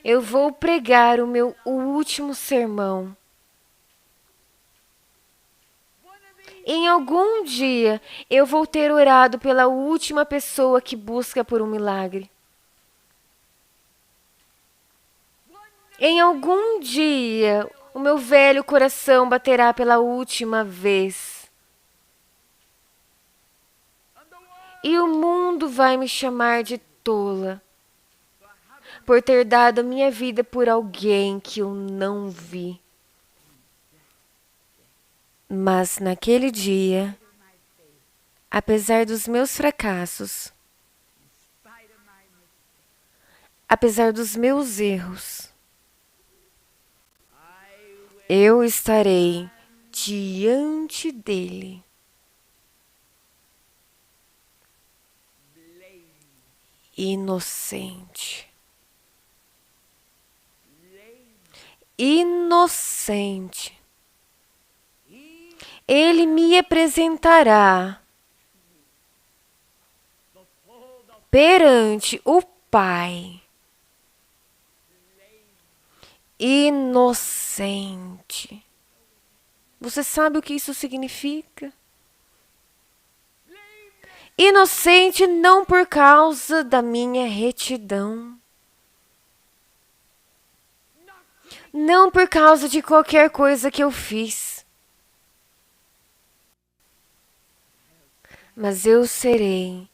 eu vou pregar o meu último sermão. Em algum dia, eu vou ter orado pela última pessoa que busca por um milagre. Em algum dia, o meu velho coração baterá pela última vez. E o mundo vai me chamar de tola por ter dado a minha vida por alguém que eu não vi. Mas naquele dia, apesar dos meus fracassos, apesar dos meus erros, eu estarei diante dele. Inocente. Inocente. Ele me apresentará perante o Pai. Inocente. Você sabe o que isso significa? Inocente não por causa da minha retidão. Não por causa de qualquer coisa que eu fiz. Mas eu serei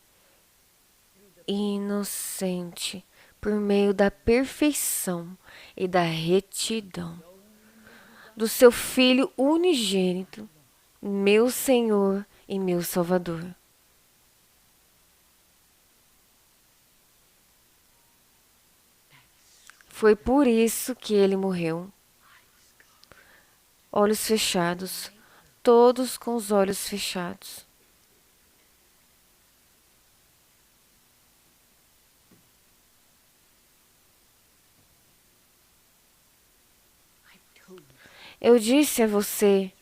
inocente por meio da perfeição e da retidão do seu Filho unigênito, meu Senhor e meu Salvador. Foi por isso que ele morreu. Olhos fechados, todos com os olhos fechados. Eu disse a você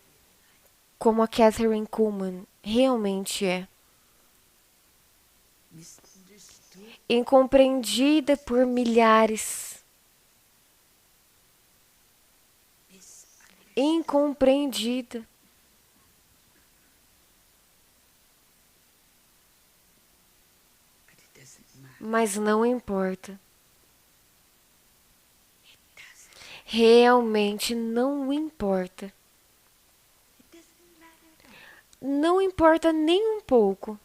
como a Kathryn Kuhlman realmente é. Incompreendida por milhares. Incompreendida. Mas não importa. Realmente não importa. Não importa nem um pouco.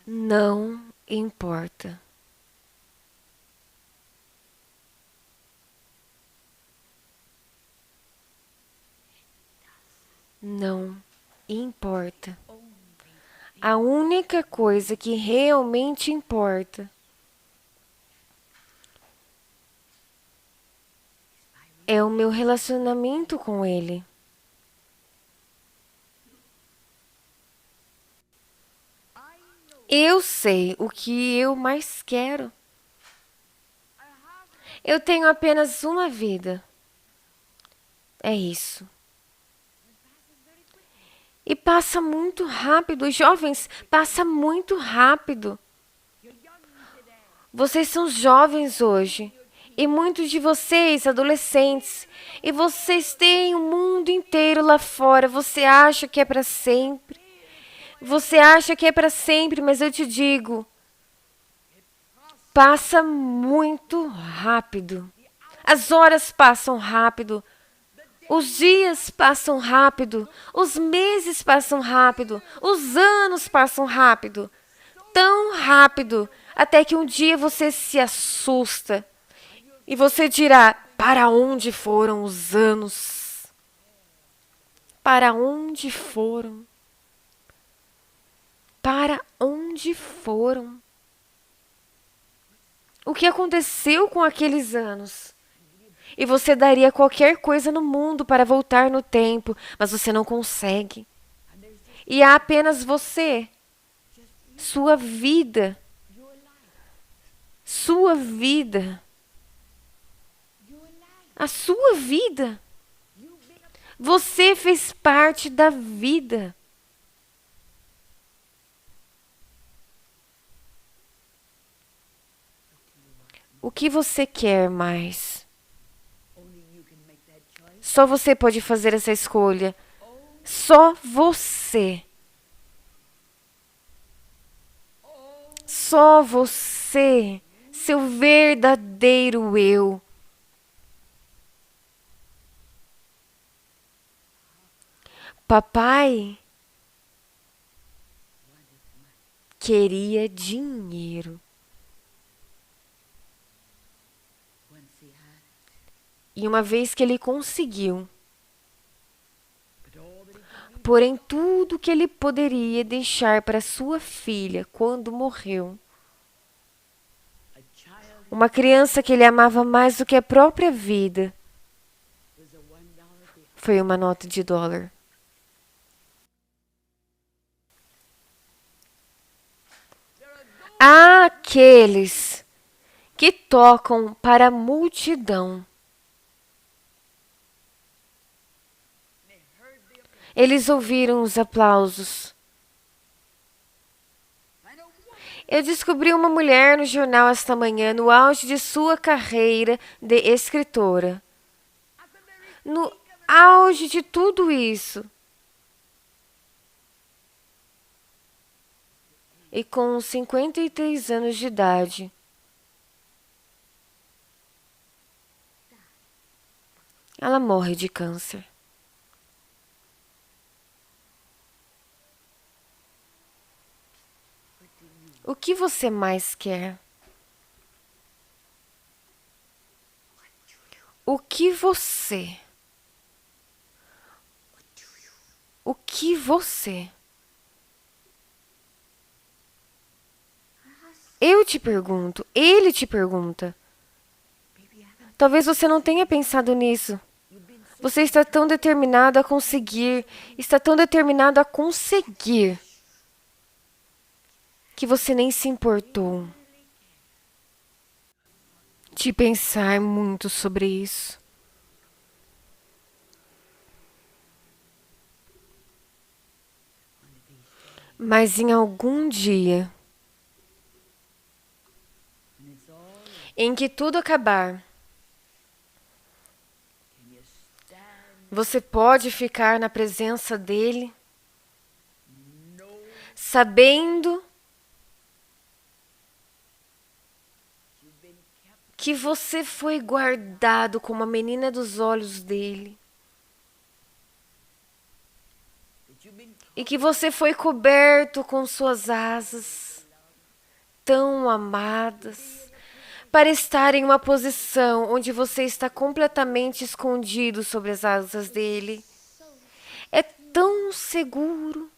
Não importa. Não importa. A única coisa que realmente importa é o meu relacionamento com Ele. Eu sei o que eu mais quero. Eu tenho apenas uma vida. É isso. E passa muito rápido. Os jovens, passa muito rápido. Vocês são jovens hoje. E muitos de vocês, adolescentes. E vocês têm o mundo inteiro lá fora. Você acha que é para sempre. Você acha que é para sempre, mas eu te digo. Passa muito rápido. As horas passam rápido. Os dias passam rápido, os meses passam rápido, os anos passam rápido, tão rápido, até que um dia você se assusta e você dirá: para onde foram os anos? Para onde foram? Para onde foram? O que aconteceu com aqueles anos? E você daria qualquer coisa no mundo para voltar no tempo, mas você não consegue. E há apenas você, sua vida, sua vida, a sua vida. Você fez parte da vida. O que você quer mais? Só você pode fazer essa escolha. Só você. Só você. Seu verdadeiro eu. Papai queria dinheiro. E uma vez que ele conseguiu, porém tudo que ele poderia deixar para sua filha quando morreu, uma criança que ele amava mais do que a própria vida, foi uma nota de $1. Há aqueles que tocam para a multidão. Eles ouviram os aplausos. Eu descobri uma mulher no jornal esta manhã, no auge de sua carreira de escritora. No auge de tudo isso. E com 53 anos de idade. Ela morre de câncer. O que você mais quer? O que você? O que você? Eu te pergunto, ele te pergunta. Talvez você não tenha pensado nisso. Você está tão determinado a conseguir, que você nem se importou de pensar muito sobre isso. Mas em algum dia, em que tudo acabar, você pode ficar na presença dele, sabendo que você foi guardado como a menina dos olhos dele. E que você foi coberto com suas asas, tão amadas, para estar em uma posição onde você está completamente escondido sobre as asas dele. É tão seguro.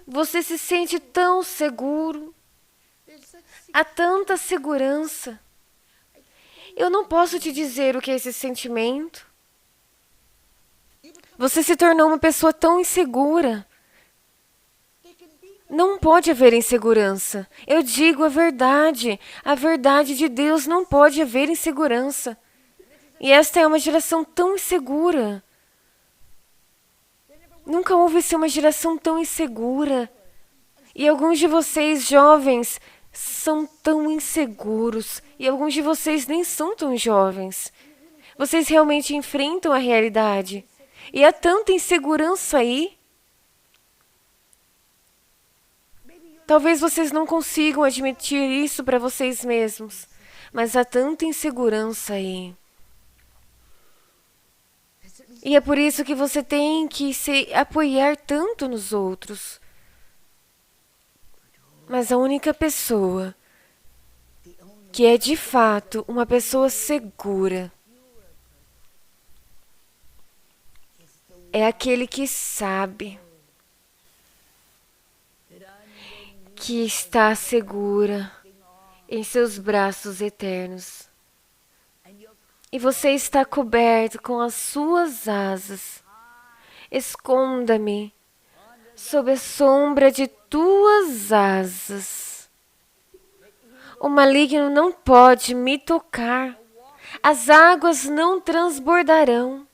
Você se sente tão seguro. Há tanta segurança. Eu não posso te dizer o que é esse sentimento. Você se tornou uma pessoa tão insegura. Não pode haver insegurança. Eu digo a verdade. A verdade de Deus, não pode haver insegurança. E esta é uma geração tão insegura. Nunca houve uma geração tão insegura. E alguns de vocês, jovens, são tão inseguros. E alguns de vocês nem são tão jovens. Vocês realmente enfrentam a realidade. E há tanta insegurança aí. Talvez vocês não consigam admitir isso para vocês mesmos. Mas há tanta insegurança aí. E é por isso que você tem que se apoiar tanto nos outros. Mas a única pessoa que é de fato uma pessoa segura é aquele que sabe que está segura em seus braços eternos. E você está coberto com as suas asas. Esconda-me sob a sombra de tuas asas. O maligno não pode me tocar. As águas não transbordarão.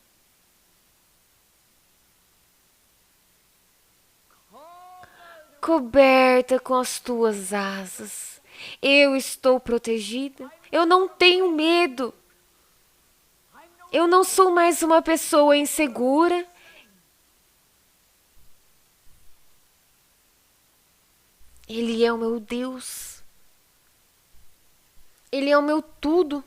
Coberta com as tuas asas. Eu estou protegida. Eu não tenho medo. Eu não sou mais uma pessoa insegura. Ele é o meu Deus. Ele é o meu tudo.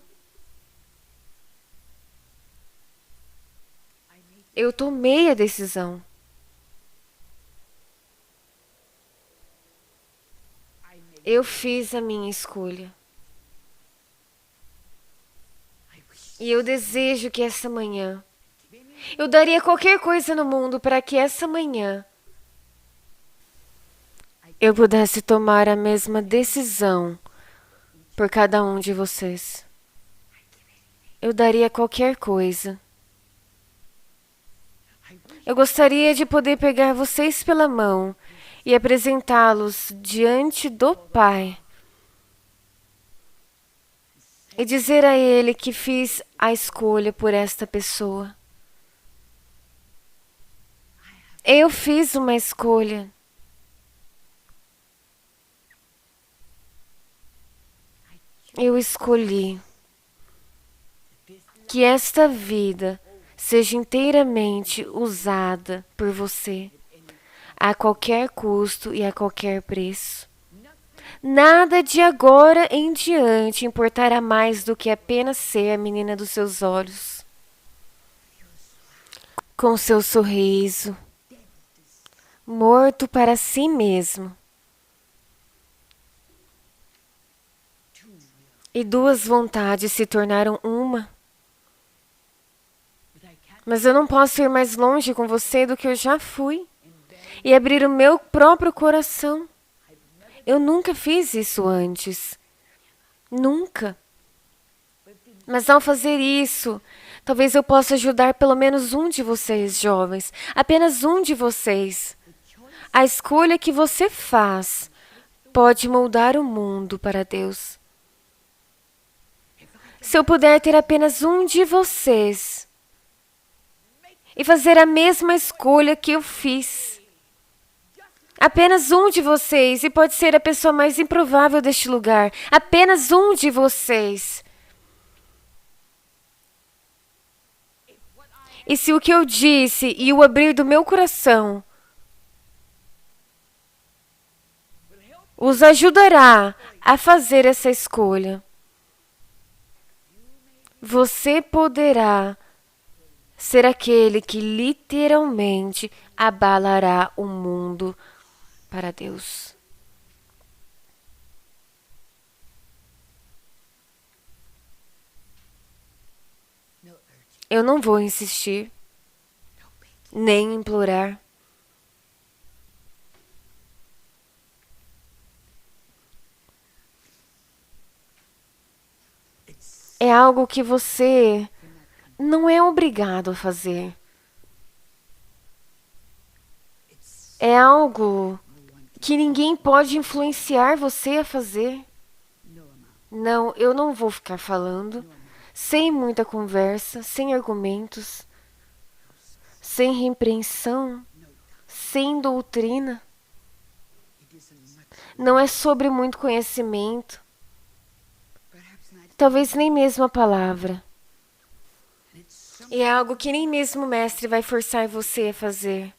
Eu tomei a decisão. Eu fiz a minha escolha. E eu desejo que essa manhã, eu daria qualquer coisa no mundo para que essa manhã eu pudesse tomar a mesma decisão por cada um de vocês. Eu daria qualquer coisa. Eu gostaria de poder pegar vocês pela mão e apresentá-los diante do Pai. E dizer a Ele que fiz a escolha por esta pessoa. Eu fiz uma escolha. Eu escolhi que esta vida seja inteiramente usada por você, a qualquer custo e a qualquer preço. Nada de agora em diante importará mais do que apenas ser a menina dos seus olhos, com seu sorriso, morto para si mesmo, e duas vontades se tornaram uma. Mas eu não posso ir mais longe com você do que eu já fui e abrir o meu próprio coração. Eu nunca fiz isso antes. Nunca. Mas ao fazer isso, talvez eu possa ajudar pelo menos um de vocês, jovens. Apenas um de vocês. A escolha que você faz pode moldar o mundo para Deus. Se eu puder ter apenas um de vocês e fazer a mesma escolha que eu fiz. Apenas um de vocês, e pode ser a pessoa mais improvável deste lugar. Apenas um de vocês. E se o que eu disse e o abrir do meu coração os ajudará a fazer essa escolha, você poderá ser aquele que literalmente abalará o mundo para Deus. Eu não vou insistir, nem implorar. É algo que você não é obrigado a fazer. É algo que ninguém pode influenciar você a fazer. Não, eu não vou ficar falando, sem muita conversa, sem argumentos, sem repreensão, sem doutrina. Não é sobre muito conhecimento, talvez nem mesmo a palavra. E é algo que nem mesmo o mestre vai forçar você a fazer.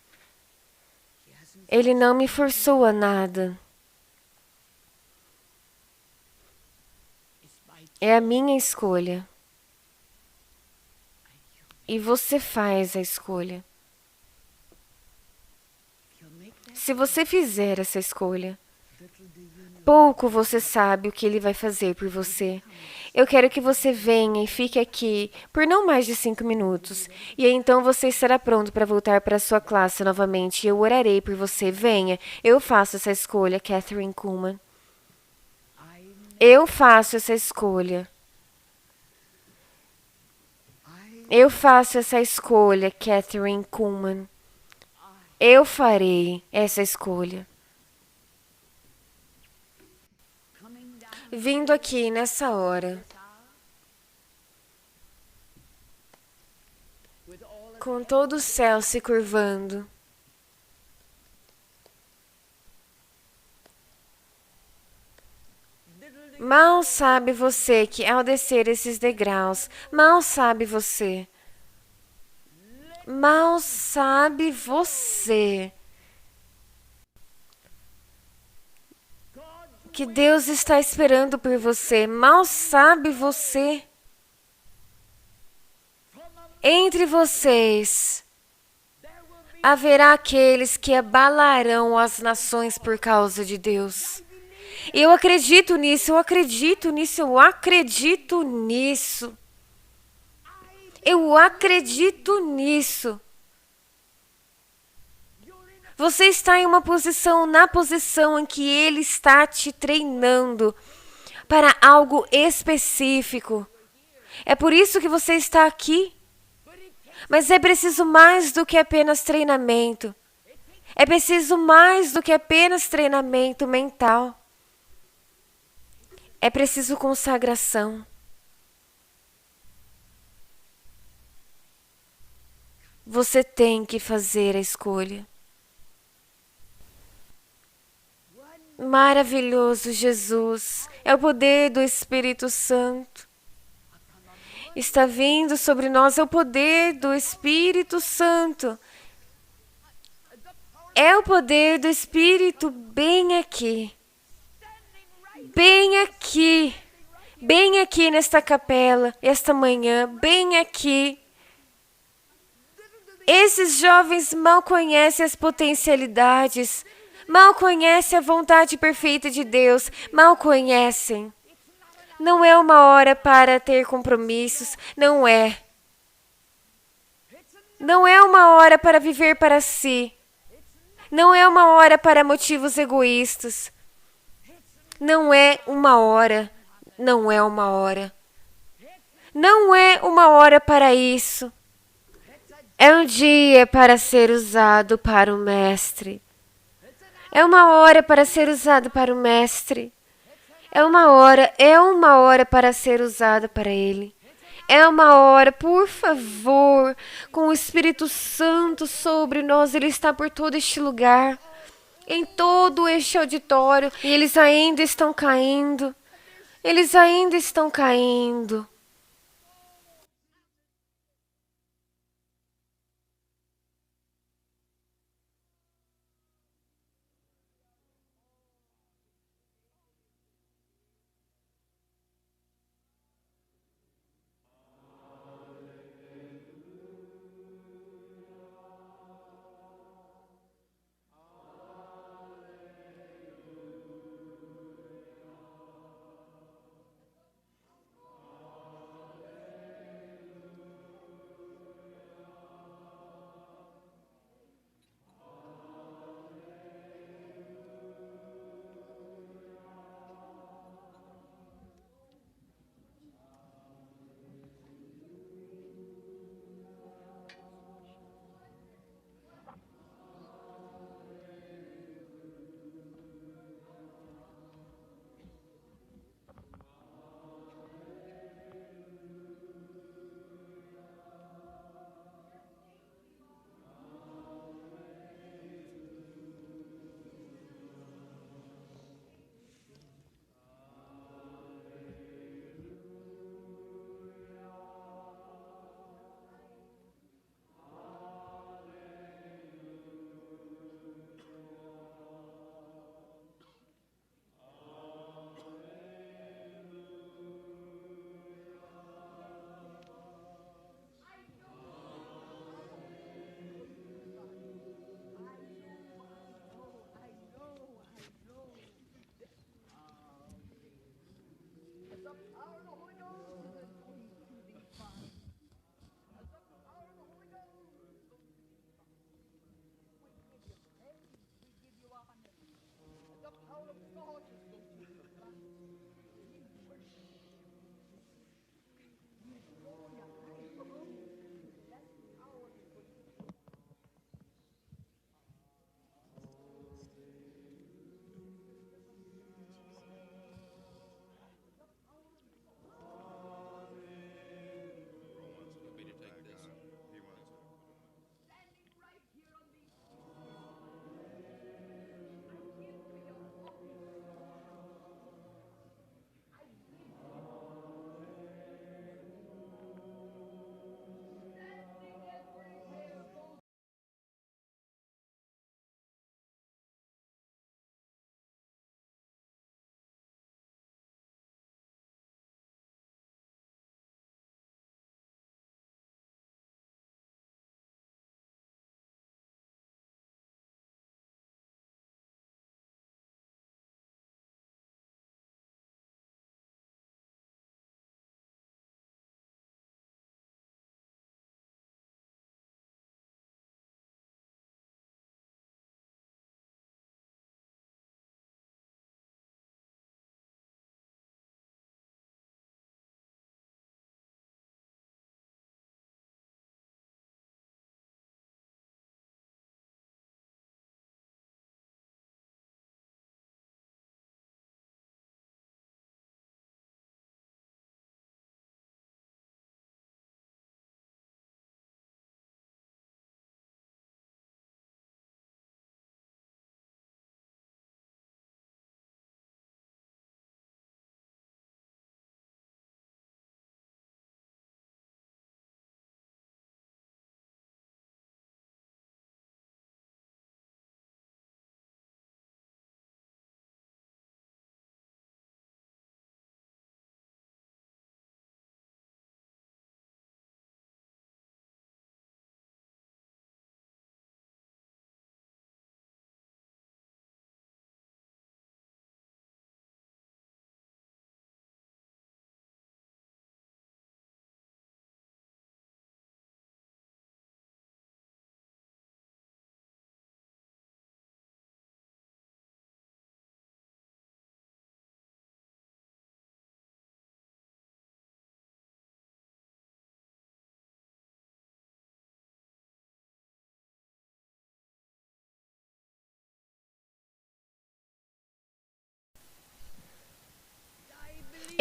Ele não me forçou a nada. É a minha escolha. e você faz a escolha. Se você fizer essa escolha, pouco você sabe o que Ele vai fazer por você. Eu quero que você venha e fique aqui por não mais de 5 minutos. E aí, então você estará pronto para voltar para a sua classe novamente. Eu orarei por você. Venha. Eu faço essa escolha, Catherine Kuhlman. Eu faço essa escolha. Eu faço essa escolha, Catherine Kuhlman. Eu farei essa escolha. Vindo aqui nessa hora, com todo o céu se curvando, mal sabe você que ao descer esses degraus, mal sabe você, que Deus está esperando por você, mal sabe você. Entre vocês haverá aqueles que abalarão as nações por causa de Deus. Eu acredito nisso, eu acredito nisso, eu acredito nisso. Eu acredito nisso. Você está em uma posição, na posição em que Ele está te treinando para algo específico. É por isso que você está aqui. Mas é preciso mais do que apenas treinamento. É preciso mais do que apenas treinamento mental. É preciso consagração. Você tem que fazer a escolha. Maravilhoso Jesus, é o poder do Espírito Santo. Está vindo sobre nós, é o poder do Espírito Santo. É o poder do Espírito bem aqui. Bem aqui. Bem aqui nesta capela, esta manhã, bem aqui. Esses jovens mal conhecem as potencialidades, mal conhecem a vontade perfeita de Deus, mal conhecem. Não é uma hora para ter compromissos, não é. Não é uma hora para viver para si. Não é uma hora para motivos egoístas. Não é uma hora. Não é uma hora. Não é uma hora para isso. É um dia para ser usado para o Mestre. É uma hora para ser usado para o Mestre. É uma hora para ser usada para Ele. É uma hora, por favor, com o Espírito Santo sobre nós. Ele está por todo este lugar, em todo este auditório. E eles ainda estão caindo. Eles ainda estão caindo.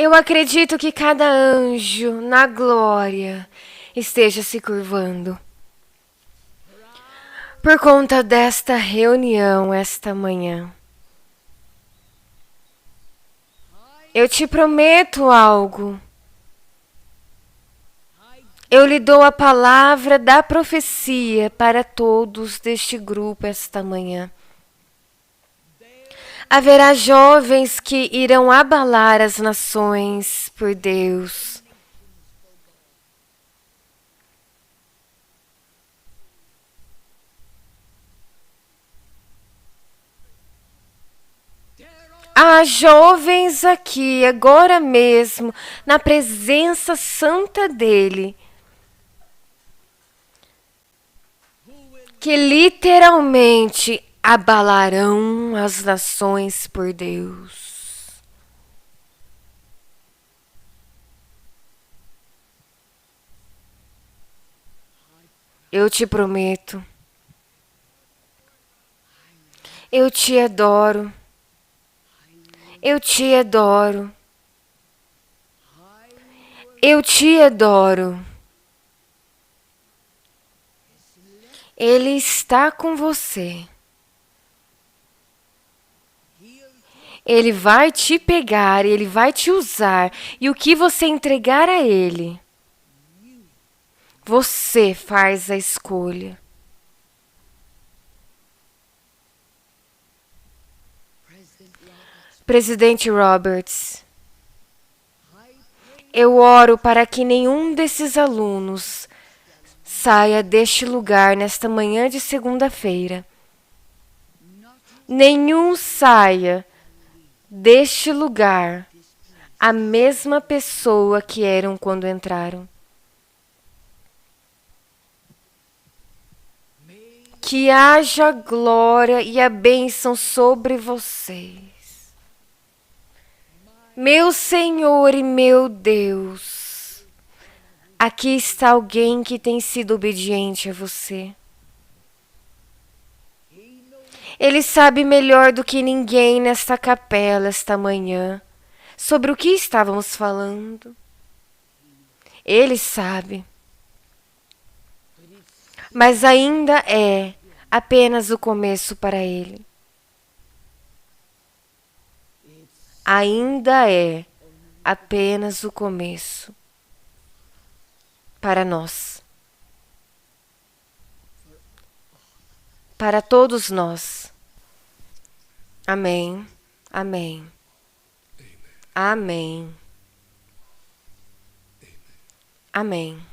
Eu acredito que cada anjo na glória esteja se curvando por conta desta reunião esta manhã. Eu te prometo algo. Eu lhe dou a palavra da profecia para todos deste grupo esta manhã. Haverá jovens que irão abalar as nações por Deus. Há jovens aqui, agora mesmo, na presença santa dEle, que literalmente abalarão as nações por Deus. Eu te prometo. Eu te adoro. Eu te adoro. Eu te adoro. Ele está com você. Ele vai te pegar, ele vai te usar. E o que você entregar a ele, você faz a escolha. Presidente Roberts, eu oro para que nenhum desses alunos saia deste lugar nesta manhã de segunda-feira. Nenhum saia deste lugar a mesma pessoa que eram quando entraram. Que haja glória e a bênção sobre vocês. Meu Senhor e meu Deus, aqui está alguém que tem sido obediente a você. Ele sabe melhor do que ninguém nesta capela esta manhã sobre o que estávamos falando. Ele sabe. Mas ainda é apenas o começo para ele. Ainda é apenas o começo para nós. Para todos nós. Amém. Amém. Amém. Amém.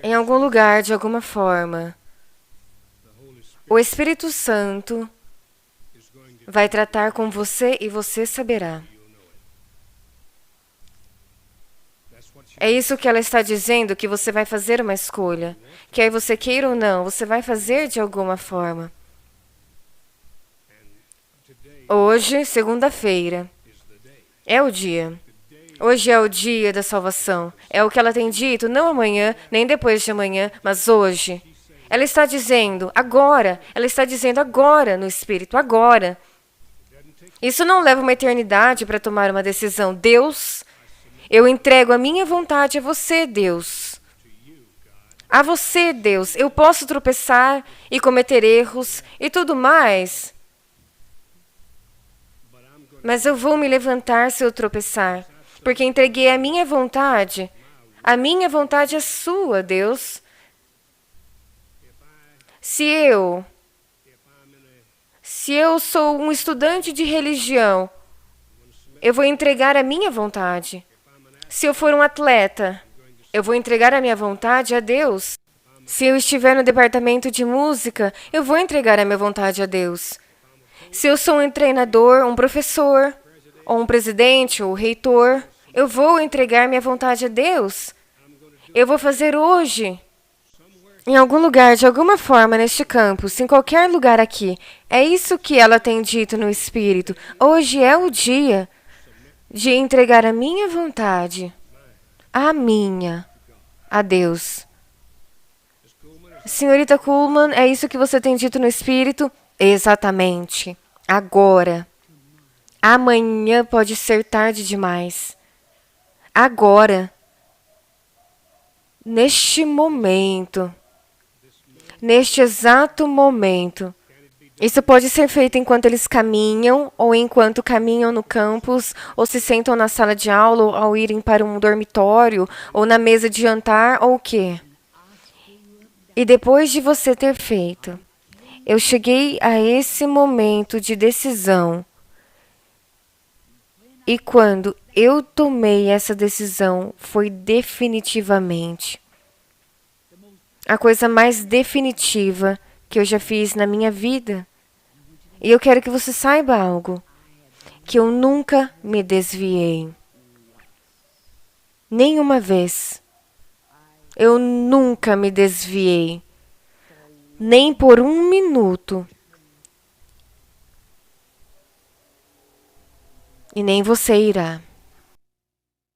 Em algum lugar, de alguma forma, o Espírito Santo vai tratar com você e você saberá. É isso que ela está dizendo, que você vai fazer uma escolha. Quer você queira ou não, você vai fazer de alguma forma. Hoje, segunda-feira, é o dia. Hoje é o dia da salvação. É o que ela tem dito, não amanhã, nem depois de amanhã, mas hoje. Ela está dizendo agora. Ela está dizendo agora no Espírito, agora. Isso não leva uma eternidade para tomar uma decisão. Deus, eu entrego a minha vontade a você, Deus. A você, Deus. Eu posso tropeçar e cometer erros e tudo mais. Mas eu vou me levantar se eu tropeçar. Porque entreguei a minha vontade. A minha vontade é sua, Deus. Se eu sou um estudante de religião, eu vou entregar a minha vontade. Se eu for um atleta, eu vou entregar a minha vontade a Deus. Se eu estiver no departamento de música, eu vou entregar a minha vontade a Deus. Se eu sou um treinador, um professor, ou um presidente, ou reitor, eu vou entregar minha vontade a Deus. Eu vou fazer hoje, em algum lugar, de alguma forma, neste campus, em qualquer lugar aqui. É isso que ela tem dito no Espírito. Hoje é o dia de entregar a minha vontade, a Deus. Senhorita Kuhlman, é isso que você tem dito no Espírito? Exatamente. Agora. Amanhã pode ser tarde demais. Agora, neste momento, neste exato momento. Isso pode ser feito enquanto eles caminham, ou enquanto caminham no campus, ou se sentam na sala de aula, ou ao irem para um dormitório, ou na mesa de jantar, ou o quê? E depois de você ter feito, eu cheguei a esse momento de decisão. E quando eu tomei essa decisão, foi definitivamente a coisa mais definitiva que eu já fiz na minha vida. E eu quero que você saiba algo, que eu nunca me desviei. Nenhuma vez. Eu nunca me desviei. Nem por um minuto. E nem você irá.